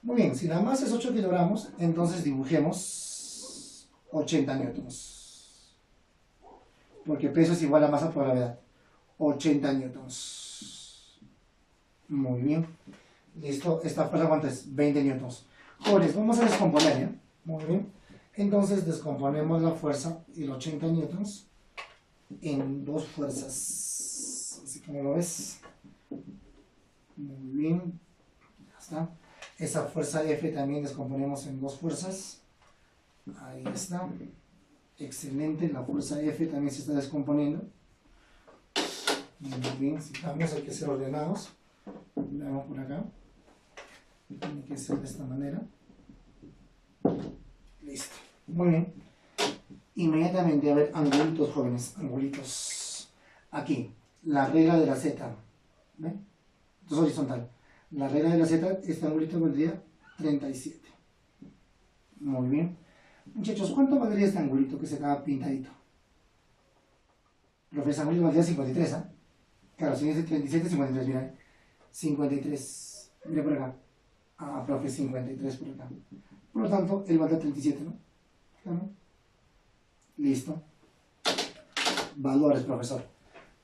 Muy bien, si la masa es 8 kilogramos, entonces dibujemos 80 newtons. Porque peso es igual a masa por gravedad. 80 newtons. Muy bien. Listo. ¿Esta fuerza cuánto es? 20 newtons. Jóvenes, vamos a descomponer, ¿ya? Muy bien. Entonces descomponemos la fuerza y los 80 newtons en dos fuerzas. Así como lo ves. Muy bien. Ya está. Esa fuerza F también descomponemos en dos fuerzas. Ahí está. Excelente, la fuerza F también se está descomponiendo. Muy bien, si cambios hay que ser ordenados. Veamos por acá. Tiene que ser de esta manera. Listo. Muy bien. Inmediatamente, a ver, angulitos, jóvenes, angulitos. Aquí, la regla de la Z. ¿Ven? Esto es horizontal. La regla de la Z, este angulito valdría 37. Muy bien. Muchachos, ¿cuánto valdría este angulito que se acaba pintadito? Profe, ese angulito valdría 53, ¿ah? Claro, si dice 37, 53, mira. 53. Mira por acá. Ah, profe, 53 por acá. Por lo tanto, él valdrá 37, ¿no? Claro. Listo. Valores, profesor.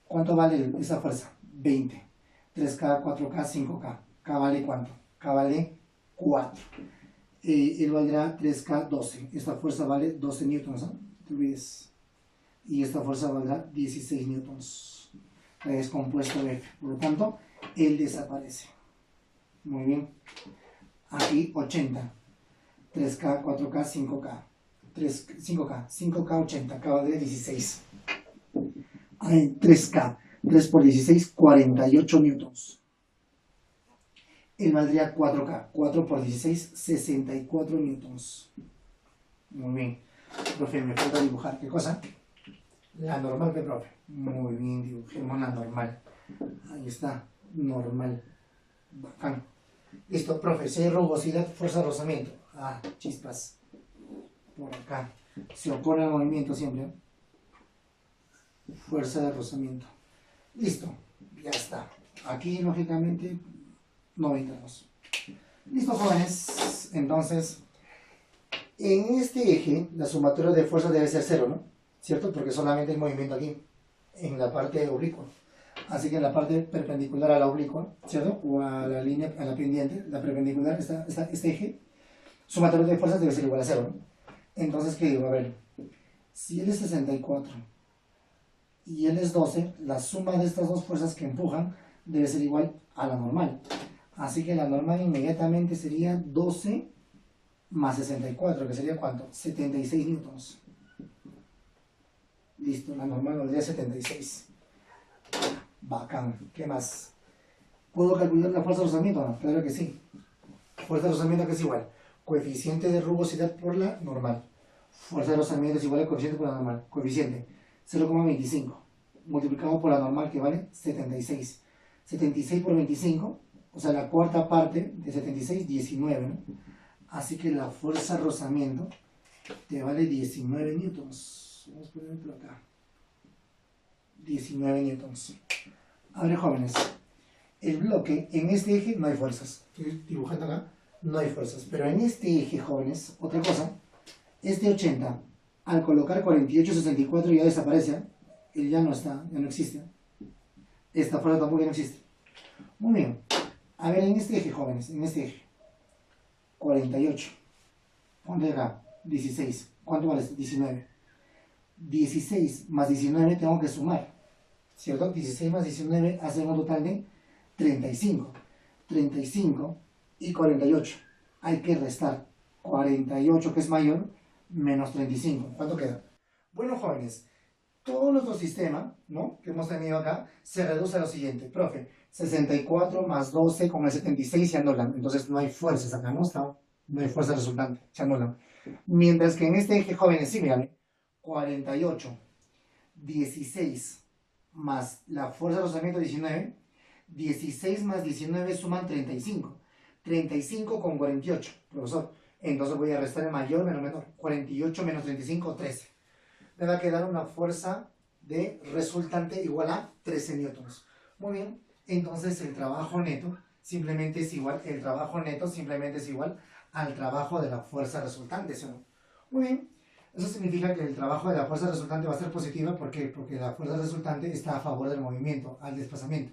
¿Cuánto vale esa fuerza? 20. 3K, 4K, 5K. ¿K vale cuánto? K vale 4. Él valdrá 3K, 12. Esta fuerza vale 12 newtons, ¿no? No te olvides. Y esta fuerza valdrá 16 newtons. Es compuesto F. Por lo tanto, él desaparece. Muy bien. Aquí 80. 3K, 4K, 5K. 5K. 5K, 80. K valdría 16. Hay 3K. 3 por 16, 48 newtons. Él valdría 4K. 4 por 16, 64 newtons. Muy bien. Profe, me falta dibujar. ¿Qué cosa? La normal, ¿qué, profe? Muy bien, dibujemos la normal. Ahí está. Normal. Bacán. Listo, profe. Si hay rugosidad, fuerza de rozamiento. Ah, chispas. Por acá. Se opone al movimiento siempre. Fuerza de rozamiento. Listo. Ya está. Aquí, lógicamente, no vendremos. Listo, jóvenes. Entonces, en este eje, la sumatoria de fuerzas debe ser cero, ¿no? ¿Cierto? Porque solamente hay movimiento aquí, en la parte oblicua. Así que en la parte perpendicular a la oblicua, ¿cierto? O a la línea, a la pendiente, la perpendicular, este eje, sumatoria de fuerzas debe ser igual a cero, ¿no? Entonces, ¿qué digo? A ver, si él es 64 y él es 12, la suma de estas dos fuerzas que empujan debe ser igual a la normal. Así que la normal inmediatamente sería 12 más 64, que sería ¿cuánto? 76 newtons. Listo, la normal nos daría 76. Bacán. ¿Qué más? ¿Puedo calcular la fuerza de rozamiento? No, claro que sí. Fuerza de rozamiento que es igual. Coeficiente de rugosidad por la normal. Fuerza de rozamiento es igual al coeficiente por la normal. Coeficiente 0,25 multiplicado por la normal que vale 76. 76 por 25, o sea, la cuarta parte de 76, 19, ¿no? Así que la fuerza de rozamiento te vale 19 newtons. Vamos a ponerlo acá. 19 newtons. Ahora, jóvenes, el bloque, en este eje no hay fuerzas. Estoy dibujando acá, no hay fuerzas. Pero en este eje, jóvenes, otra cosa, este 80, al colocar 48,64 ya desaparece. Él ya no está, ya no existe. Esta fuerza tampoco ya no existe. Muy bien. A ver, en este eje, jóvenes, en este eje. 48. ¿Cuánto llega? 16. ¿Cuánto vale? 19. 16 más 19 tengo que sumar. ¿Cierto? 16 más 19 hace un total de 35. 35 y 48. Hay que restar 48, que es mayor, menos 35. ¿Cuánto queda? Bueno, jóvenes, todo nuestro sistema, ¿no?, que hemos tenido acá, se reduce a lo siguiente. Profe, 64 más 12 con el 76 se anulan. Entonces no hay fuerzas acá, ¿no? No hay fuerza resultante, se anulan. Mientras que en este eje, jóvenes, sí, miren, 48, 16 más la fuerza de rozamiento 19, 16 más 19 suman 35. 35 con 48, profesor. Entonces voy a restar el mayor menos menor. 48 menos 35, 13. Me va a quedar una fuerza de resultante igual a 13 newtons. Muy bien, entonces el trabajo neto simplemente es igual, al trabajo de la fuerza resultante, ¿sí o no? Muy bien, eso significa que el trabajo de la fuerza resultante va a ser positiva. ¿Por qué? Porque la fuerza resultante está a favor del movimiento, al desplazamiento.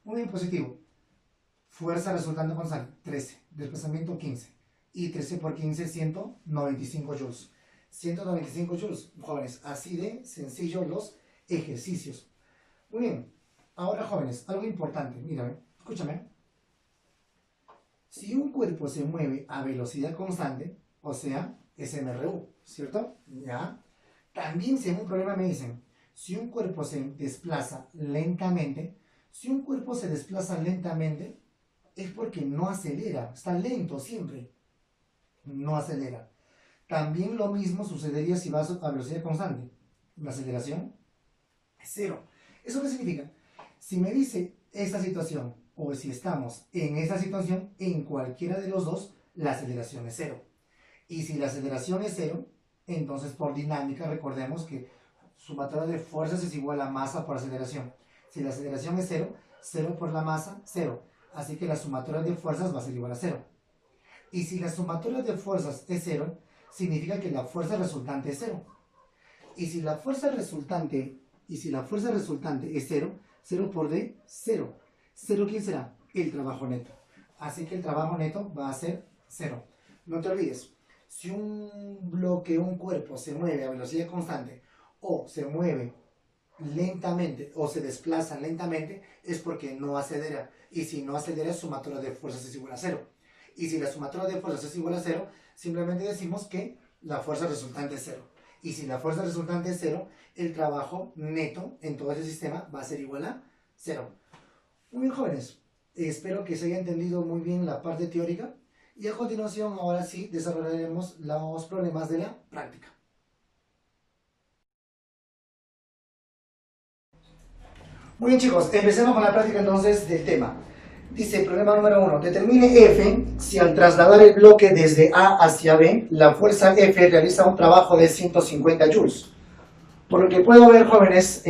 Muy bien, positivo. Fuerza resultante constante, 13. Desplazamiento, 15. Y 13 por 15, 195 joules. 195 joules, jóvenes. Así de sencillo los ejercicios. Muy bien. Ahora, jóvenes, algo importante. Mira, escúchame. Si un cuerpo se mueve a velocidad constante, o sea, es MRU, ¿cierto? Ya. También, si en un problema me dicen, si un cuerpo se desplaza lentamente, es porque no acelera, está lento siempre, no acelera. También lo mismo sucedería si vas a velocidad constante. La aceleración es cero. ¿Eso qué significa? Si me dice esta situación, o si estamos en esta situación, en cualquiera de los dos, la aceleración es cero. Y si la aceleración es cero, entonces por dinámica recordemos que sumatoria de fuerzas es igual a masa por aceleración. Si la aceleración es cero, 0 por la masa, 0. Así que la sumatoria de fuerzas va a ser igual a 0. Y si la sumatoria de fuerzas es 0, significa que la fuerza resultante es 0. Y si la fuerza resultante es 0, 0 por D, 0. 0, ¿quién será? El trabajo neto. Así que el trabajo neto va a ser 0. No te olvides, si un bloque, un cuerpo se mueve a velocidad constante, o se mueve lentamente, o se desplaza lentamente, es porque no acelera. Y si no acelera, sumatoria de fuerzas es igual a 0. Y si la sumatoria de fuerzas es igual a 0, simplemente decimos que la fuerza resultante es 0. Y si la fuerza resultante es 0, el trabajo neto en todo ese sistema va a ser igual a 0. Muy bien, jóvenes. Espero que se haya entendido muy bien la parte teórica. Y a continuación, ahora sí, desarrollaremos los problemas de la práctica. Muy bien, chicos, empecemos con la práctica entonces del tema. Dice, problema número 1. Determine F si al trasladar el bloque desde A hacia B, la fuerza F realiza un trabajo de 150 joules. Por lo que puedo ver, jóvenes,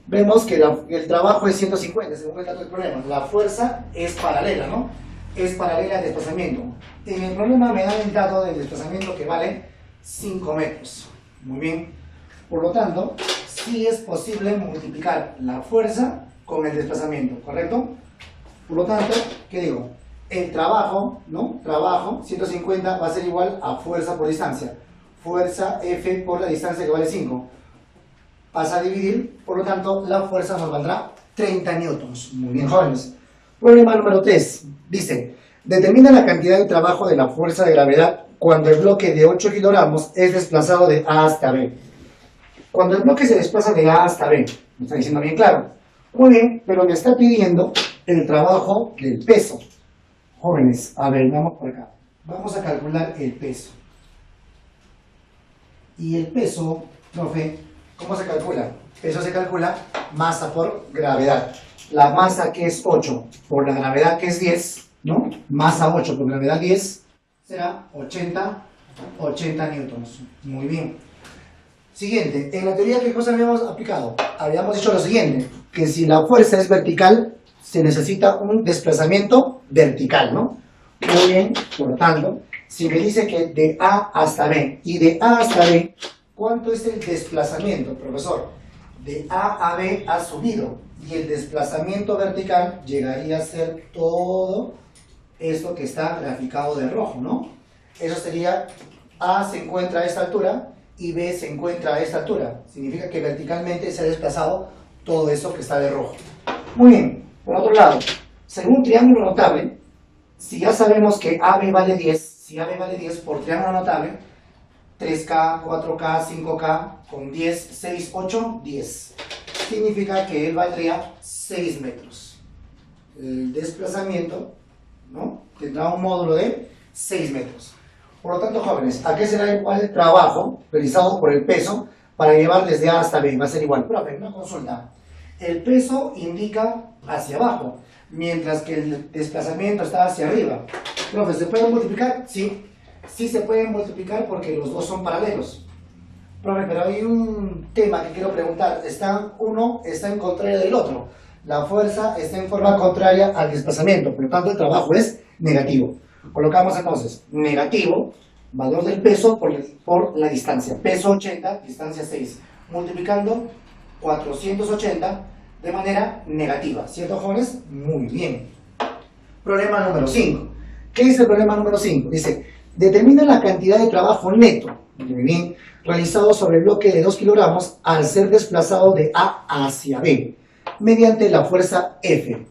vemos que el trabajo es 150, según el dato del problema. La fuerza es paralela, ¿no? es paralela al desplazamiento. En el problema me dan el dato del desplazamiento que vale 5 metros. Muy bien. Por lo tanto, sí es posible multiplicar la fuerza con el desplazamiento, ¿correcto? Por lo tanto, ¿qué digo? El trabajo, ¿no? Trabajo, 150 va a ser igual a fuerza por distancia. Fuerza F por la distancia que vale 5. Pasa a dividir, por lo tanto, la fuerza nos valdrá 30 newtons. Muy bien, jóvenes. Problema número 3. Dice, determina la cantidad de trabajo de la fuerza de gravedad cuando el bloque de 8 kilogramos es desplazado de A hasta B. Cuando el bloque se desplaza de A hasta B, me está diciendo bien claro. Muy bien, pero me está pidiendo el trabajo del peso. Jóvenes, a ver, vamos por acá. Vamos a calcular el peso. Y el peso, profe, ¿cómo se calcula? Peso se calcula masa por gravedad. La masa que es 8 por la gravedad que es 10, ¿no? Masa 8 por gravedad 10 será 80 newtons. Muy bien. Siguiente, en la teoría, ¿qué cosa habíamos aplicado? Habíamos dicho lo siguiente, que si la fuerza es vertical, se necesita un desplazamiento vertical, ¿no? Muy bien, por lo tanto, si me dice que de A hasta B y de A hasta B, ¿cuánto es el desplazamiento, profesor? De A a B ha subido y el desplazamiento vertical llegaría a ser todo esto que está graficado de rojo, ¿no? Eso sería, A se encuentra a esta altura y B se encuentra a esta altura. Significa que verticalmente se ha desplazado todo eso que está de rojo. Muy bien, por otro lado, según triángulo notable, si ya sabemos que AB vale 10, si AB vale 10 por triángulo notable, 3K, 4K, 5K, con 10, 6, 8, 10. Significa que él valdría 6 metros. El desplazamiento, ¿no?, tendrá un módulo de 6 metros. Por lo tanto, jóvenes, ¿a qué será igual el trabajo realizado por el peso para llevar desde A hasta B? Va a ser igual. Profe, una consulta. El peso indica hacia abajo, mientras que el desplazamiento está hacia arriba. Profe, ¿se pueden multiplicar? Sí. Sí se pueden multiplicar porque los dos son paralelos. Profe, pero hay un tema que quiero preguntar. Uno está en contrario del otro. La fuerza está en forma contraria al desplazamiento, por lo tanto el trabajo es negativo. Colocamos entonces negativo, valor del peso por la distancia. Peso 80, distancia 6. Multiplicando 480 de manera negativa. ¿Cierto, jóvenes? Muy bien. Problema número 5. ¿Qué dice el problema número 5? Dice, determina la cantidad de trabajo neto, muy bien, realizado sobre el bloque de 2 kilogramos al ser desplazado de A hacia B, mediante la fuerza F.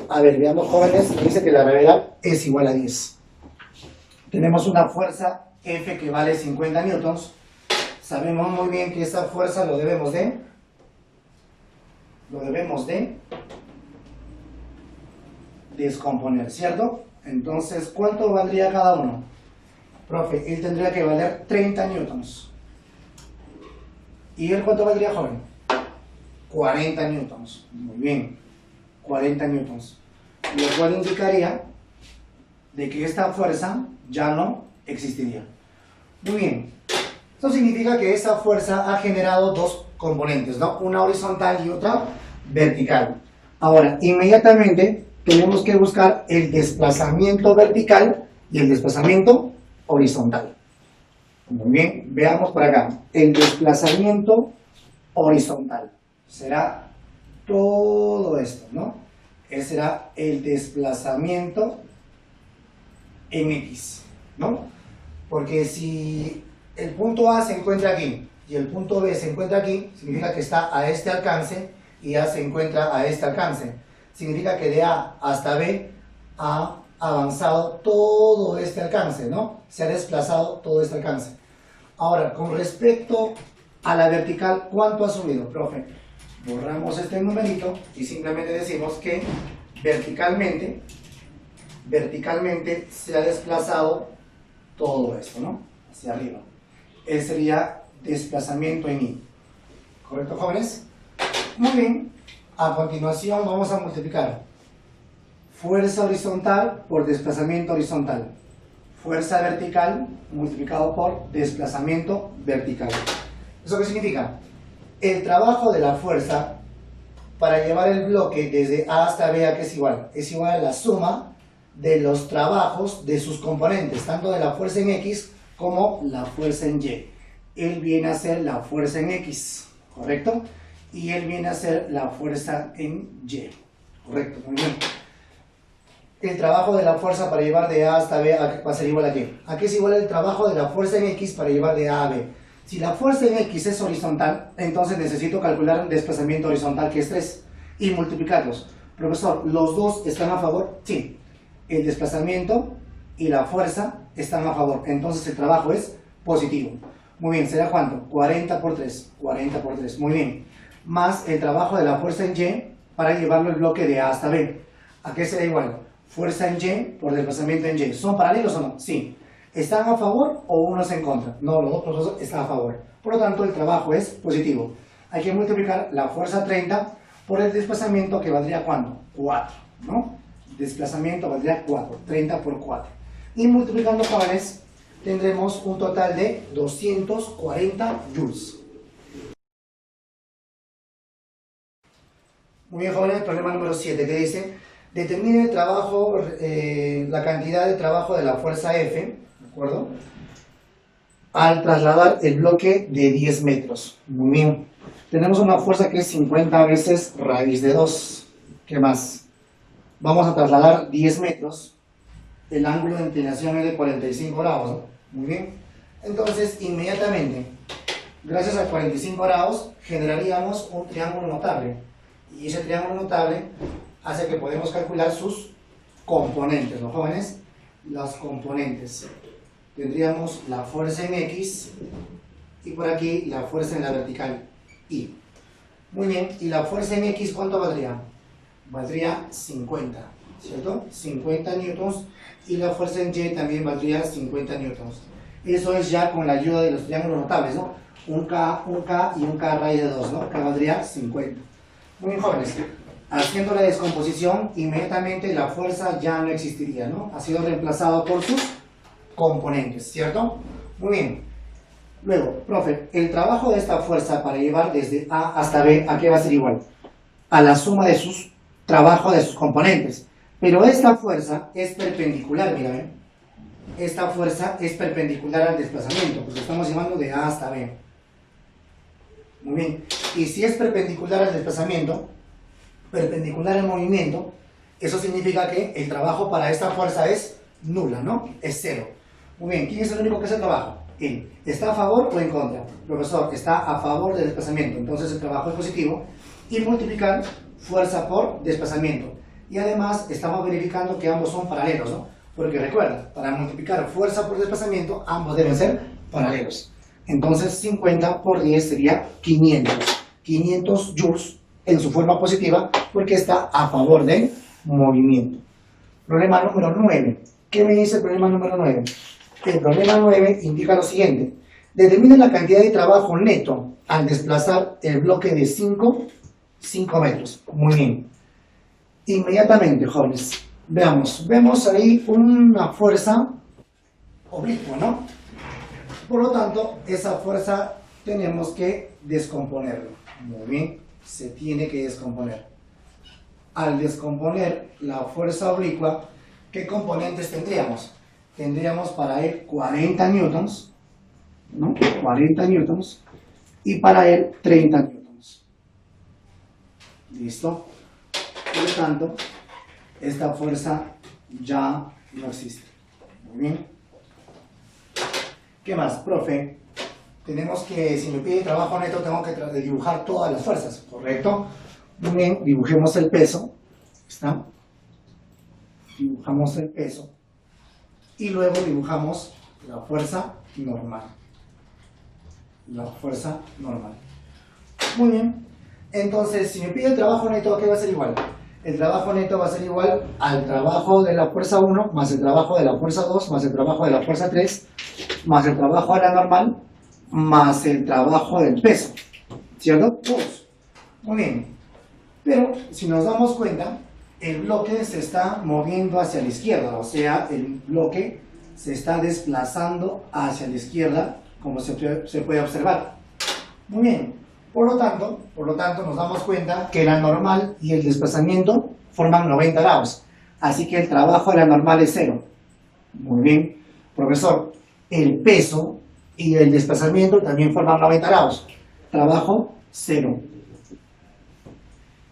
A ver, veamos, jóvenes, dice que la gravedad es igual a 10. Tenemos una fuerza F que vale 50 newtons. Sabemos muy bien que esa fuerza lo debemos de descomponer, ¿cierto? Entonces, ¿cuánto valdría cada uno? Profe, él tendría que valer 30 newtons. ¿Y él cuánto valdría, joven? 40 newtons. Muy bien, 40 newtons. Lo cual indicaría de que esta fuerza ya no existiría. Muy bien. Esto significa que esa fuerza ha generado dos componentes, ¿no? Una horizontal y otra vertical. Ahora, inmediatamente tenemos que buscar el desplazamiento vertical y el desplazamiento horizontal. Muy bien, veamos por acá. El desplazamiento horizontal será todo esto, ¿no? Ese será el desplazamiento en X, ¿no? Porque si el punto A se encuentra aquí y el punto B se encuentra aquí, significa que está a este alcance y A se encuentra a este alcance. Significa que de A hasta B ha avanzado todo este alcance, ¿no? Se ha desplazado todo este alcance. Ahora, con respecto a la vertical, ¿cuánto ha subido, profe? Borramos este numerito y simplemente decimos que verticalmente se ha desplazado todo esto, ¿no? Hacia arriba. Ese sería desplazamiento en I. ¿Correcto, jóvenes? Muy bien. A continuación vamos a multiplicar fuerza horizontal por desplazamiento horizontal. Fuerza vertical multiplicado por desplazamiento vertical. ¿Eso qué significa? El trabajo de la fuerza para llevar el bloque desde A hasta B, ¿a qué es igual? Es igual a la suma de los trabajos de sus componentes, tanto de la fuerza en X como la fuerza en Y. Él viene a ser la fuerza en X, ¿correcto? Y él viene a ser la fuerza en Y, ¿correcto? Muy bien. El trabajo de la fuerza para llevar de A hasta B va a ser igual a ¿qué? ¿A qué es igual el trabajo de la fuerza en X para llevar de A a B? Si la fuerza en X es horizontal, entonces necesito calcular un desplazamiento horizontal que es 3 y multiplicarlos. Profesor, ¿los dos están a favor? Sí. El desplazamiento y la fuerza están a favor, entonces el trabajo es positivo. Muy bien, ¿será cuánto? 40 por 3, 40 por 3, muy bien. Más el trabajo de la fuerza en Y para llevarlo el bloque de A hasta B. ¿A qué será igual? Fuerza en Y por desplazamiento en Y. ¿Son paralelos o no? Sí. ¿Están a favor o unos en contra? No, los otros dos están a favor. Por lo tanto, el trabajo es positivo. Hay que multiplicar la fuerza 30 por el desplazamiento, que valdría ¿cuánto? 4, ¿no? Desplazamiento valdría 4, 30 por 4. Y multiplicando jóvenes, tendremos un total de 240 joules. Muy bien, jóvenes, problema número 7, que dice: determine el trabajo, la cantidad de trabajo de la fuerza F, ¿de acuerdo?, al trasladar el bloque de 10 metros. Muy bien. Tenemos una fuerza que es 50 veces raíz de 2. ¿Qué más? Vamos a trasladar 10 metros. El ángulo de inclinación es de 45 grados, ¿no? Muy bien. Entonces, inmediatamente, gracias a 45 grados, generaríamos un triángulo notable. Y ese triángulo notable hace que podemos calcular sus componentes, ¿no, jóvenes? Las componentes. Tendríamos la fuerza en X y por aquí la fuerza en la vertical Y. Muy bien, y la fuerza en X, ¿cuánto valdría? Valdría 50, ¿cierto? 50 newtons, y la fuerza en Y también valdría 50 newtons. Eso es ya con la ayuda de los triángulos notables, ¿no? Un K y un K raíz de 2, ¿no? Que valdría 50. Muy bien, jóvenes. Haciendo la descomposición, inmediatamente la fuerza ya no existiría, ¿no? Ha sido reemplazado por sus componentes, ¿cierto? Muy bien. Luego, profe, el trabajo de esta fuerza para llevar desde A hasta B, ¿a qué va a ser igual? A la suma de sus trabajos de sus componentes. Pero esta fuerza es perpendicular, mira, ¿ven? Esta fuerza es perpendicular al desplazamiento, porque estamos llevando de A hasta B. Muy bien. Y si es perpendicular al desplazamiento, perpendicular al movimiento, eso significa que el trabajo para esta fuerza es nula, ¿no? Es cero. Muy bien, ¿quién es el único que hace el trabajo? Él. ¿Está a favor o en contra? Profesor, está a favor del desplazamiento, entonces el trabajo es positivo. Y multiplicar fuerza por desplazamiento. Y además estamos verificando que ambos son paralelos, ¿no? Porque recuerda, para multiplicar fuerza por desplazamiento, ambos deben ser paralelos. Entonces 50 por 10 sería 500. 500 joules en su forma positiva, porque está a favor del movimiento. Problema número 9. ¿Qué me dice el problema número 9? El problema 9 indica lo siguiente: determine la cantidad de trabajo neto al desplazar el bloque de 5 metros. Muy bien. Inmediatamente, jóvenes, vemos ahí una fuerza oblicua, ¿no? Por lo tanto, esa fuerza tenemos que descomponerlo. Muy bien, se tiene que descomponer. Al descomponer la fuerza oblicua, ¿qué componentes tendríamos? Tendríamos para él 40 newtons, ¿no? 40 newtons, y para él 30 newtons. ¿Listo? Por lo tanto, esta fuerza ya no existe. Muy bien. ¿Qué más, profe? Tenemos que, si me pide trabajo neto, tengo que dibujar todas las fuerzas, ¿correcto? Muy bien, dibujemos el peso. ¿Está? Dibujamos el peso. Y luego dibujamos la fuerza normal. La fuerza normal. Muy bien. Entonces, si me pide el trabajo neto, ¿qué va a ser igual? El trabajo neto va a ser igual al trabajo de la fuerza 1, más el trabajo de la fuerza 2, más el trabajo de la fuerza 3, más el trabajo de la normal, más el trabajo del peso. ¿Cierto? Todos. Muy bien. Pero, si nos damos cuenta, el bloque se está moviendo hacia la izquierda, o sea, el bloque se está desplazando hacia la izquierda, como se puede observar. Muy bien. Por lo tanto, nos damos cuenta que la normal y el desplazamiento forman 90 grados. Así que el trabajo de la normal es 0. Muy bien. Profesor, el peso y el desplazamiento también forman 90 grados. Trabajo 0.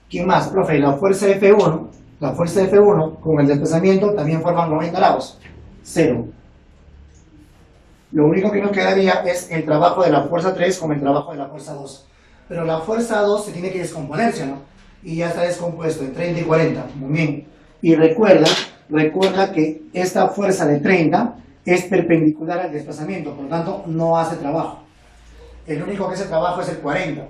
¿Quién más, profe? La fuerza F1, con el desplazamiento también forman 90 grados. 0. Lo único que nos quedaría es el trabajo de la fuerza 3 con el trabajo de la fuerza 2. Pero la fuerza 2 se tiene que descomponerse, ¿no? Y ya está descompuesto en 30 y 40. Muy bien. Y recuerda que esta fuerza de 30 es perpendicular al desplazamiento, por lo tanto no hace trabajo. El único que hace trabajo es el 40.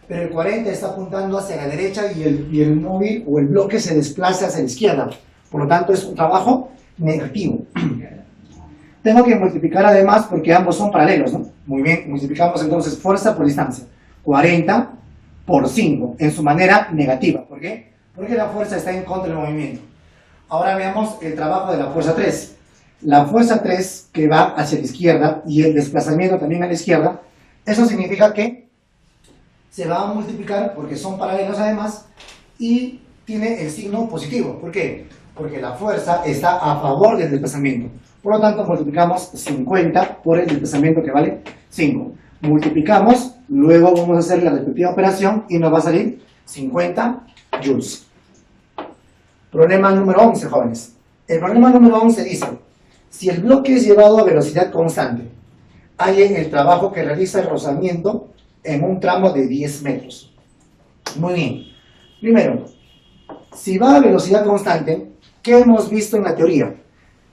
Pero el 40 está apuntando hacia la derecha y el móvil o el bloque se desplaza hacia la izquierda. Por lo tanto es un trabajo negativo. Tengo que multiplicar además porque ambos son paralelos, ¿no? Muy bien, multiplicamos entonces fuerza por distancia. 40 por 5, en su manera negativa. ¿Por qué? Porque la fuerza está en contra del movimiento. Ahora veamos el trabajo de la fuerza 3. La fuerza 3 que va hacia la izquierda y el desplazamiento también a la izquierda, eso significa que se va a multiplicar porque son paralelos además y tiene el signo positivo. ¿Por qué? Porque la fuerza está a favor del desplazamiento. Por lo tanto, multiplicamos 50 por el desplazamiento que vale 5. Multiplicamos, luego vamos a hacer la respectiva operación y nos va a salir 50 joules. Problema número 11, jóvenes. El problema número 11 dice, si el bloque es llevado a velocidad constante, hallen el trabajo que realiza el rozamiento en un tramo de 10 metros. Muy bien. Primero, si va a velocidad constante, ¿qué hemos visto en la teoría?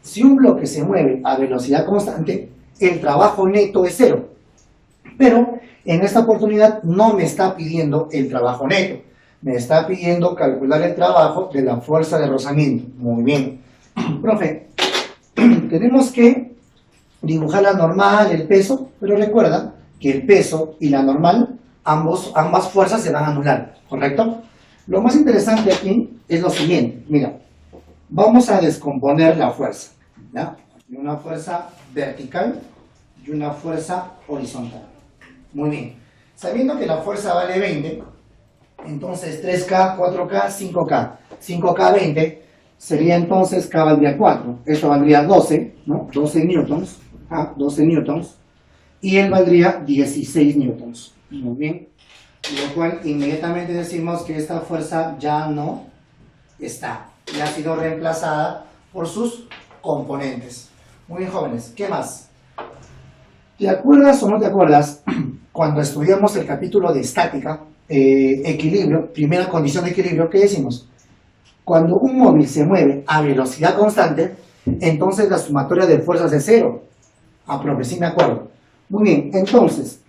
Si un bloque se mueve a velocidad constante, el trabajo neto es 0. Pero en esta oportunidad no me está pidiendo el trabajo neto. Me está pidiendo calcular el trabajo de la fuerza de rozamiento. Muy bien. Profe, tenemos que dibujar la normal, el peso, pero recuerda que el peso y la normal, ambas fuerzas se van a anular, ¿correcto? Lo más interesante aquí es lo siguiente. Mira, vamos a descomponer la fuerza, ¿ya? Una fuerza vertical y una fuerza horizontal. Muy bien. Sabiendo que la fuerza vale 20, entonces 3K, 4K, 5K. 5K 20 sería entonces K valdría 4. Esto valdría 12, ¿no? 12 newtons. 12 newtons. Y él valdría 16 newtons. Muy bien. Lo cual inmediatamente decimos que esta fuerza ya no está. Ya ha sido reemplazada por sus componentes. Muy bien, jóvenes. ¿Qué más? ¿Te acuerdas o no te acuerdas cuando estudiamos el capítulo de estática, equilibrio, primera condición de equilibrio, ¿qué decimos? Cuando un móvil se mueve a velocidad constante, entonces la sumatoria de fuerzas es 0. Profe, sí me acuerdo. Muy bien, entonces,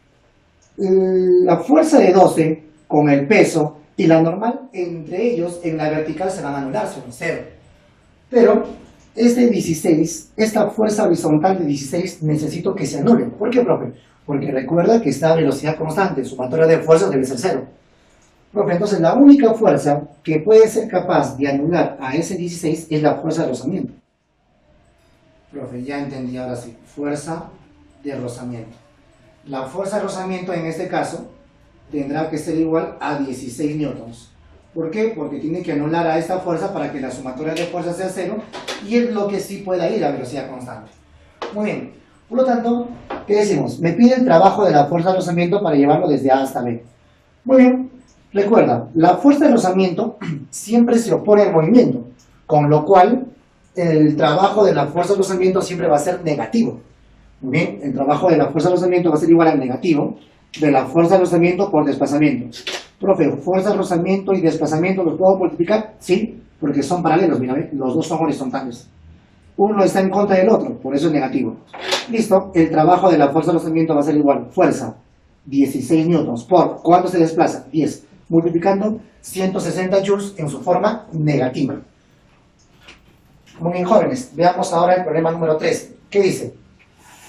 la fuerza de 12 con el peso y la normal, entre ellos, en la vertical se van a anular, son 0. Pero este 16, esta fuerza horizontal de 16, necesito que se anule. ¿Por qué, profe? Porque recuerda que está a velocidad constante, sumatoria de fuerzas debe ser 0. Profe, entonces la única fuerza que puede ser capaz de anular a ese 16 es la fuerza de rozamiento. Profe, ya entendí ahora sí. Fuerza de rozamiento. La fuerza de rozamiento en este caso tendrá que ser igual a 16 newtons. ¿Por qué? Porque tiene que anular a esta fuerza para que la sumatoria de fuerzas sea 0 y el bloque sí pueda ir a velocidad constante. Muy bien. Por lo tanto, ¿qué decimos? Me pide el trabajo de la fuerza de rozamiento para llevarlo desde A hasta B. Muy bien. Recuerda, la fuerza de rozamiento siempre se opone al movimiento, con lo cual el trabajo de la fuerza de rozamiento siempre va a ser negativo. Muy bien, el trabajo de la fuerza de rozamiento va a ser igual al negativo de la fuerza de rozamiento por desplazamiento. Profe, fuerza de rozamiento y desplazamiento, ¿los puedo multiplicar? Sí, porque son paralelos, mira, ¿ve? Los dos son horizontales. Uno está en contra del otro, por eso es negativo. Listo, el trabajo de la fuerza de rozamiento va a ser igual, fuerza, 16 newtons, por, ¿cuánto se desplaza? 10, multiplicando 160 joules en su forma negativa. Muy bien, jóvenes, veamos ahora el problema número 3. ¿Qué dice?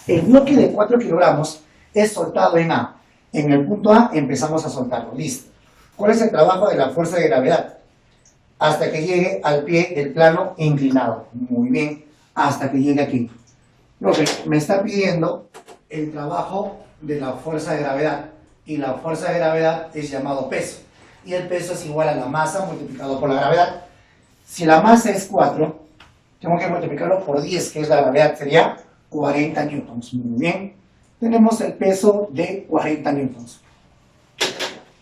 El bloque de 4 kilogramos es soltado en A. En el punto A empezamos a soltarlo. Listo. ¿Cuál es el trabajo de la fuerza de gravedad? Hasta que llegue al pie del plano inclinado. Muy bien. Hasta que llegue aquí. Profe, me está pidiendo el trabajo de la fuerza de gravedad. Y la fuerza de gravedad es llamado peso. Y el peso es igual a la masa multiplicado por la gravedad. Si la masa es 4, tengo que multiplicarlo por 10, que es la gravedad, sería 40 newtons. Muy bien. Tenemos el peso de 40 newtons.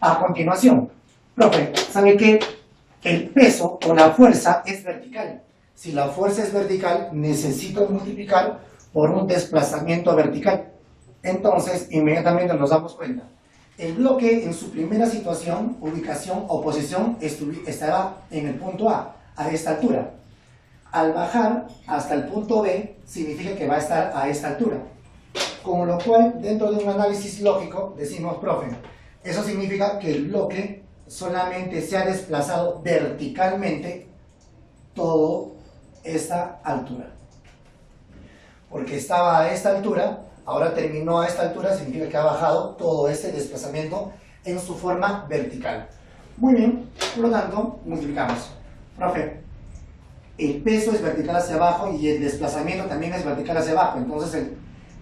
A continuación, profe, ¿sabe que el peso o la fuerza es vertical? Si la fuerza es vertical, necesito multiplicar por un desplazamiento vertical. Entonces, inmediatamente nos damos cuenta. El bloque en su primera situación, ubicación o posición estará en el punto A esta altura. Al bajar hasta el punto B, significa que va a estar a esta altura. Con lo cual, dentro de un análisis lógico, decimos, profe, eso significa que el bloque solamente se ha desplazado verticalmente toda esta altura. Porque estaba a esta altura, ahora terminó a esta altura, significa que ha bajado todo este desplazamiento en su forma vertical. Muy bien, por lo tanto, multiplicamos. Profe, el peso es vertical hacia abajo y el desplazamiento también es vertical hacia abajo, entonces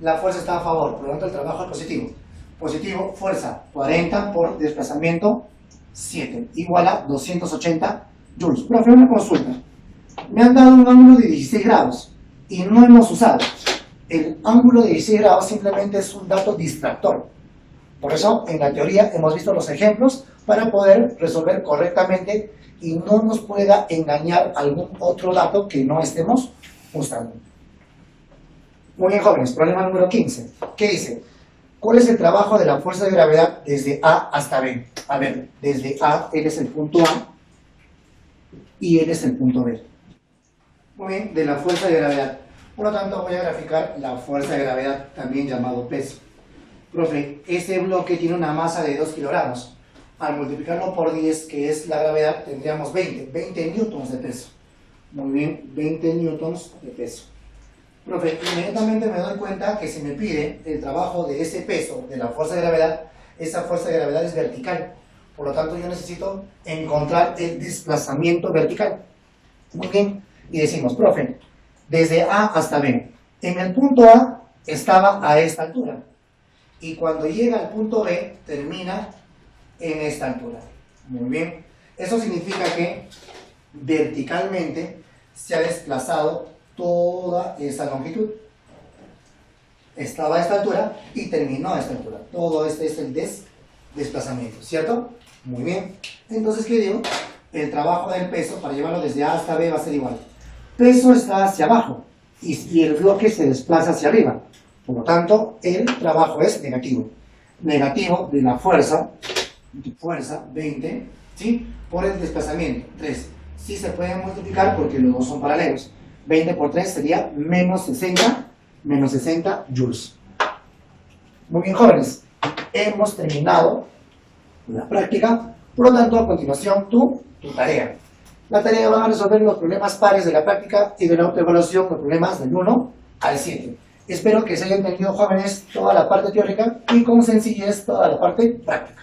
la fuerza está a favor, por lo tanto el trabajo es positivo. Positivo, fuerza, 40 por desplazamiento, 7, igual a 280 joules. Profe, una consulta. Me han dado un ángulo de 16 grados y no hemos usado. El ángulo de 16 grados simplemente es un dato distractor. Por eso, en la teoría hemos visto los ejemplos para poder resolver correctamente y no nos pueda engañar algún otro dato que no estemos usando. Muy bien, jóvenes, problema número 15. ¿Qué dice? ¿Cuál es el trabajo de la fuerza de gravedad desde A hasta B? A ver, desde A, él es el punto A y él es el punto B. Muy bien, de la fuerza de gravedad. Por lo tanto, voy a graficar la fuerza de gravedad, también llamado peso. Profe, ese bloque tiene una masa de 2 kilogramos. Al multiplicarlo por 10, que es la gravedad, tendríamos 20 newtons de peso. Muy bien, 20 newtons de peso. Profe, inmediatamente me doy cuenta que si me pide el trabajo de ese peso, de la fuerza de gravedad, esa fuerza de gravedad es vertical. Por lo tanto, yo necesito encontrar el desplazamiento vertical. Muy bien, y decimos, profe, desde A hasta B. En el punto A estaba a esta altura. Y cuando llega al punto B, termina en esta altura. Muy bien. Eso significa que verticalmente se ha desplazado toda esa longitud. Estaba a esta altura y terminó a esta altura. Todo este es el desplazamiento, ¿cierto? Muy bien. Entonces, ¿qué digo? El trabajo del peso para llevarlo desde A hasta B va a ser igual. Peso está hacia abajo y el bloque se desplaza hacia arriba. Por lo tanto, el trabajo es negativo. Negativo de la fuerza 20, ¿sí? Por el desplazamiento, 3. Sí se pueden multiplicar porque los dos son paralelos. 20 por 3 sería menos 60 joules. Muy bien, jóvenes. Hemos terminado la práctica. Por lo tanto, a continuación, tu tarea. La tarea va a resolver los problemas pares de la práctica y de la autoevaluación, los problemas del 1 al 7. Espero que se haya entendido, jóvenes, toda la parte teórica y con sencillez toda la parte práctica.